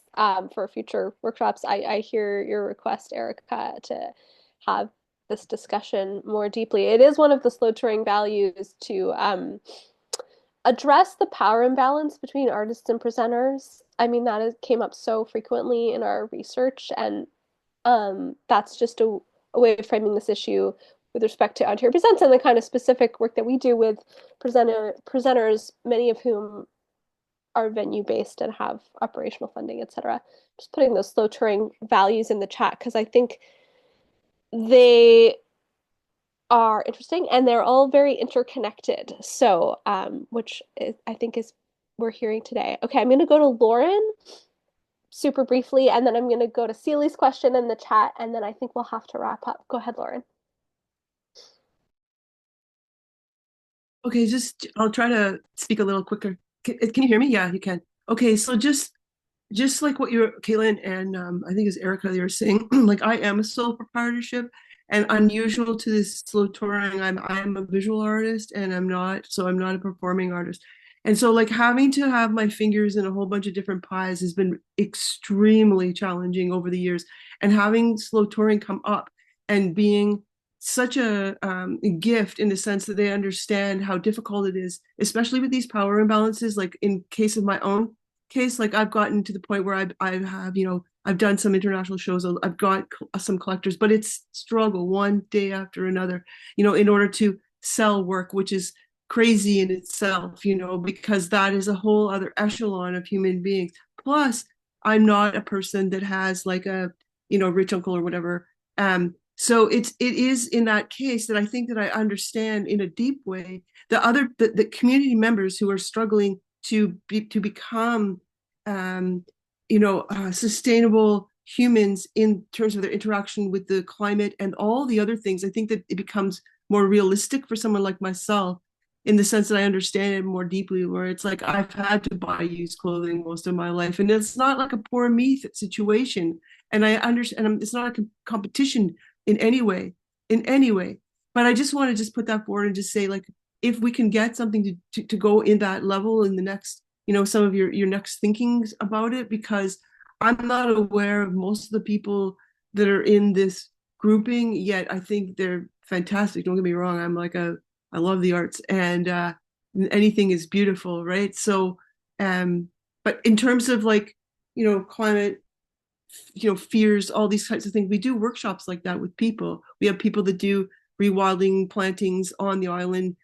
for future workshops. I hear your request, Erica, to have this discussion more deeply. It is one of the slow touring values to address the power imbalance between artists and presenters. I mean, came up so frequently in our research, and that's just a way of framing this issue with respect to Ontario Presents and the kind of specific work that we do with presenters, many of whom are venue-based and have operational funding, etc. Just putting those slow touring values in the chat because I think they are interesting and they're all very interconnected. So, which I think is we're hearing today. Okay, I'm going to go to Lauren super briefly, and then I'm going to go to Celie's question in the chat, and then I think we'll have to wrap up. Go ahead, Lauren. Okay, I'll try to speak a little quicker. Can you hear me? Yeah, you can. Okay, so just like what you're, Caitlin, and I think it's Erica, you were saying, like I am a sole proprietorship, and unusual to this slow touring, I'm a visual artist, and I'm not a performing artist. And so like having to have my fingers in a whole bunch of different pies has been extremely challenging over the years. And having slow touring come up and being such a gift in the sense that they understand how difficult it is, especially with these power imbalances. Like in case of my own case, like I've gotten to the point where I have, I've done some international shows, I've got some collectors, but it's struggle one day after another, in order to sell work, which is crazy in itself, because that is a whole other echelon of human beings. Plus, I'm not a person that has like a, rich uncle or whatever. So it is in that case that I think that I understand in a deep way the community members who are struggling to become sustainable humans in terms of their interaction with the climate and all the other things. I think that it becomes more realistic for someone like myself in the sense that I understand it more deeply, where it's like I've had to buy used clothing most of my life, and it's not like a poor me situation. And I understand, and it's not a competition in any way. But I just want to put that forward and just say, like, if we can get something to go in that level in the next, some of your next thinkings about it, because I'm not aware of most of the people that are in this grouping yet. I think they're fantastic. Don't get me wrong. I love the arts, and anything is beautiful, right? So, but in terms of like, climate, fears, all these types of things, we do workshops like that with people. We have people that do rewilding plantings on the island.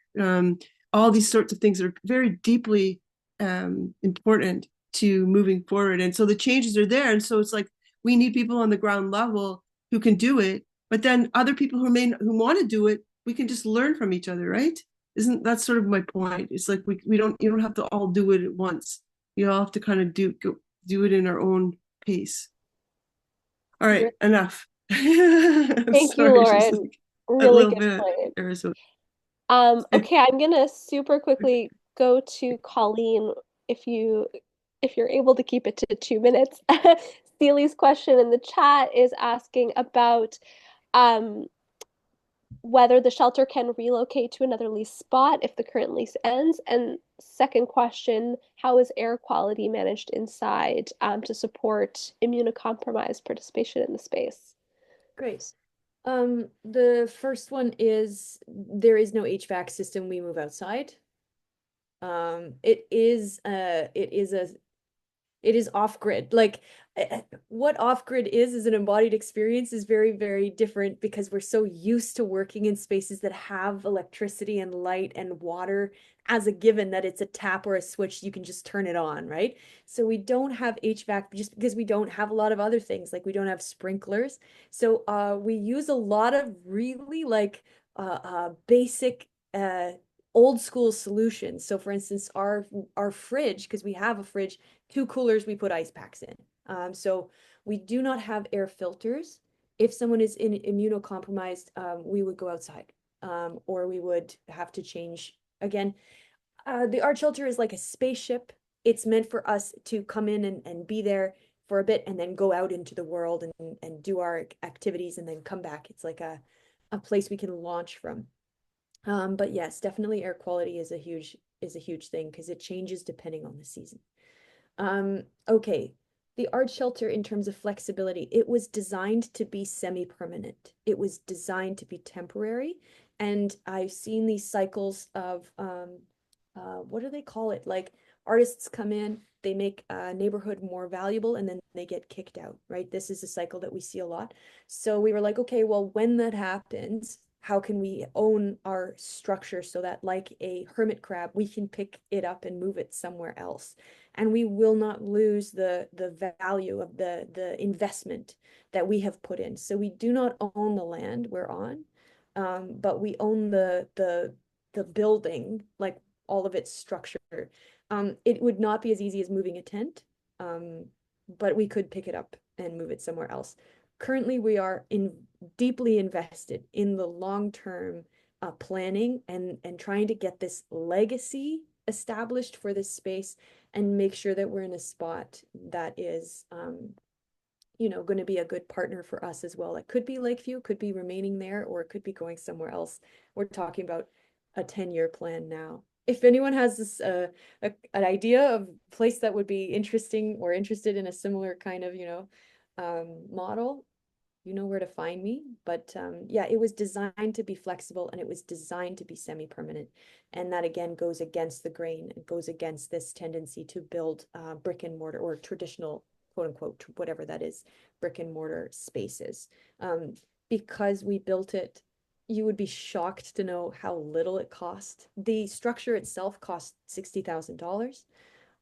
All these sorts of things that are very deeply important to moving forward. And so the changes are there. And so it's like, we need people on the ground level who can do it, but then other people who want to do it, we can just learn from each other, right? Isn't that sort of my point? It's like you don't have to all do it at once. You all have to kind of do it in our own pace. All right, enough. Thank you, Sorry, just Lauren. like a Really little good bit point. Arizona. Okay, I'm gonna super quickly go to Colleen if you're able to keep it to 2 minutes. Steely's question in the chat is asking about um, whether the shelter can relocate to another lease spot if the current lease ends. And second question, how is air quality managed inside to support immunocompromised participation in the space? Great. The first one is there is no HVAC system. We move outside. It is off-grid. Like what off-grid is an embodied experience is very, very different because we're so used to working in spaces that have electricity and light and water as a given that it's a tap or a switch, you can just turn it on, right? So we don't have HVAC just because we don't have a lot of other things, like we don't have sprinklers. So we use a lot of really like basic old school solutions. So for instance, our fridge, because we have a fridge, 2 coolers, we put ice packs in. So we do not have air filters. If someone is immunocompromised, we would go outside, or we would have to change again. The art shelter is like a spaceship. It's meant for us to come in and be there for a bit and then go out into the world and do our activities and then come back. It's like a place we can launch from. But yes, definitely air quality is a huge thing because it changes depending on the season. Okay, the art shelter in terms of flexibility, it was designed to be semi-permanent. It was designed to be temporary. And I've seen these cycles of, what do they call it? Like artists come in, they make a neighborhood more valuable, and then they get kicked out, right? This is a cycle that we see a lot. So we were like, okay, well, when that happens, how can we own our structure so that like a hermit crab, we can pick it up and move it somewhere else? And we will not lose the value of the investment that we have put in. So we do not own the land we're on, but we own the building, like all of its structure. It would not be as easy as moving a tent, but we could pick it up and move it somewhere else. Currently, we are deeply invested in the long-term planning and trying to get this legacy established for this space and make sure that we're in a spot that is going to be a good partner for us as well. It could be Lakeview, could be remaining there, or it could be going somewhere else. We're talking about a 10-year plan now. If anyone has this an idea of a place that would be interesting or interested in a similar kind of model, you know where to find me. But yeah, it was designed to be flexible and it was designed to be semi-permanent. And that again goes against the grain. It goes against this tendency to build brick and mortar or traditional, quote unquote, whatever that is, brick and mortar spaces. Because we built it, you would be shocked to know how little it cost. The structure itself cost $60,000.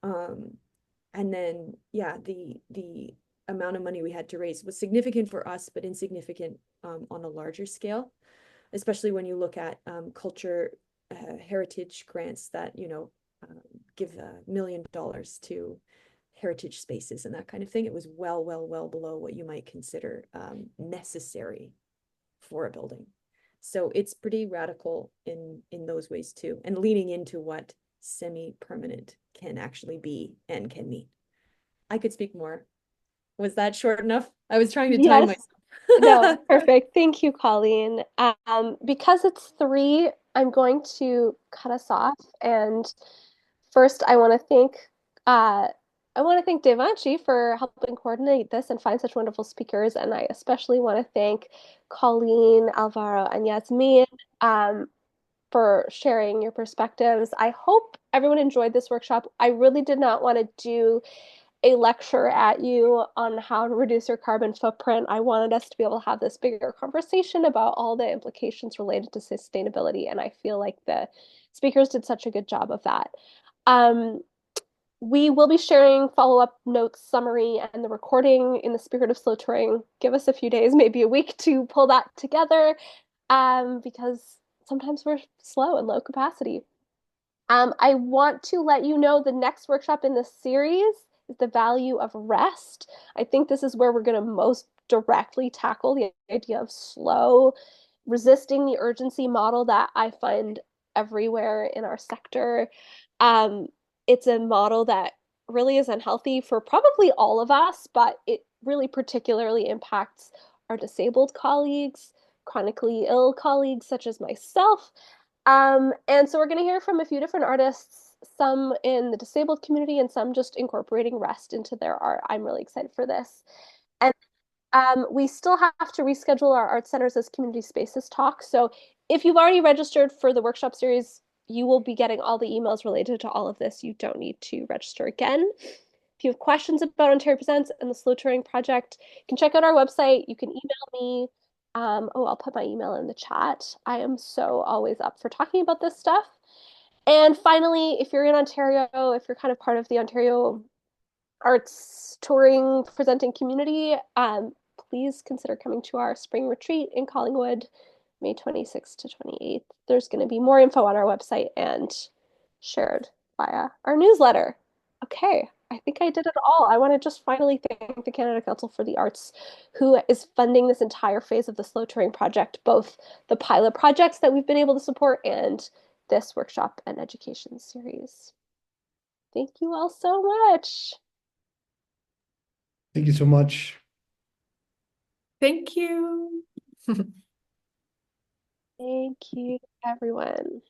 And then, yeah, the amount of money we had to raise was significant for us, but insignificant on a larger scale, especially when you look at culture heritage grants that, give $1 million to heritage spaces and that kind of thing. It was well below what you might consider necessary for a building. So it's pretty radical in those ways too, and leaning into what semi-permanent can actually be and can mean. I could speak more. Was that short enough? I was trying to time Yes. myself. No, perfect. Thank you, Colleen. Because it's 3, I'm going to cut us off. And first, I want to thank Devanshi for helping coordinate this and find such wonderful speakers. And I especially want to thank Colleen, Alvaro, and Yasmine for sharing your perspectives. I hope everyone enjoyed this workshop. I really did not want to do a lecture at you on how to reduce your carbon footprint. I wanted us to be able to have this bigger conversation about all the implications related to sustainability, and I feel like the speakers did such a good job of that. Um, we will be sharing follow-up notes, summary, and the recording in the spirit of slow touring. Give us a few days, maybe a week to pull that together, because sometimes we're slow and low capacity. I want to let you know the next workshop in this series is the value of rest. I think this is where we're going to most directly tackle the idea of slow, resisting the urgency model that I find everywhere in our sector. Um, it's a model that really is unhealthy for probably all of us, but it really particularly impacts our disabled colleagues, chronically ill colleagues such as myself. And so we're going to hear from a few different artists, some in the disabled community and some just incorporating rest into their art. I'm really excited for this. And we still have to reschedule our art centers as community spaces talk. So if you've already registered for the workshop series, you will be getting all the emails related to all of this. You don't need to register again. If you have questions about Ontario Presents and the Slow Touring Project, you can check out our website. You can email me. I'll put my email in the chat. I am so always up for talking about this stuff. And finally, if you're in Ontario, if you're kind of part of the Ontario arts touring presenting community, please consider coming to our spring retreat in Collingwood, May 26th to 28th. There's going to be more info on our website and shared via our newsletter. Okay, I think I did it all. I want to just finally thank the Canada Council for the Arts, who is funding this entire phase of the Slow Touring Project, both the pilot projects that we've been able to support and this workshop and education series. Thank you all so much. Thank you so much. Thank you. Thank you, everyone.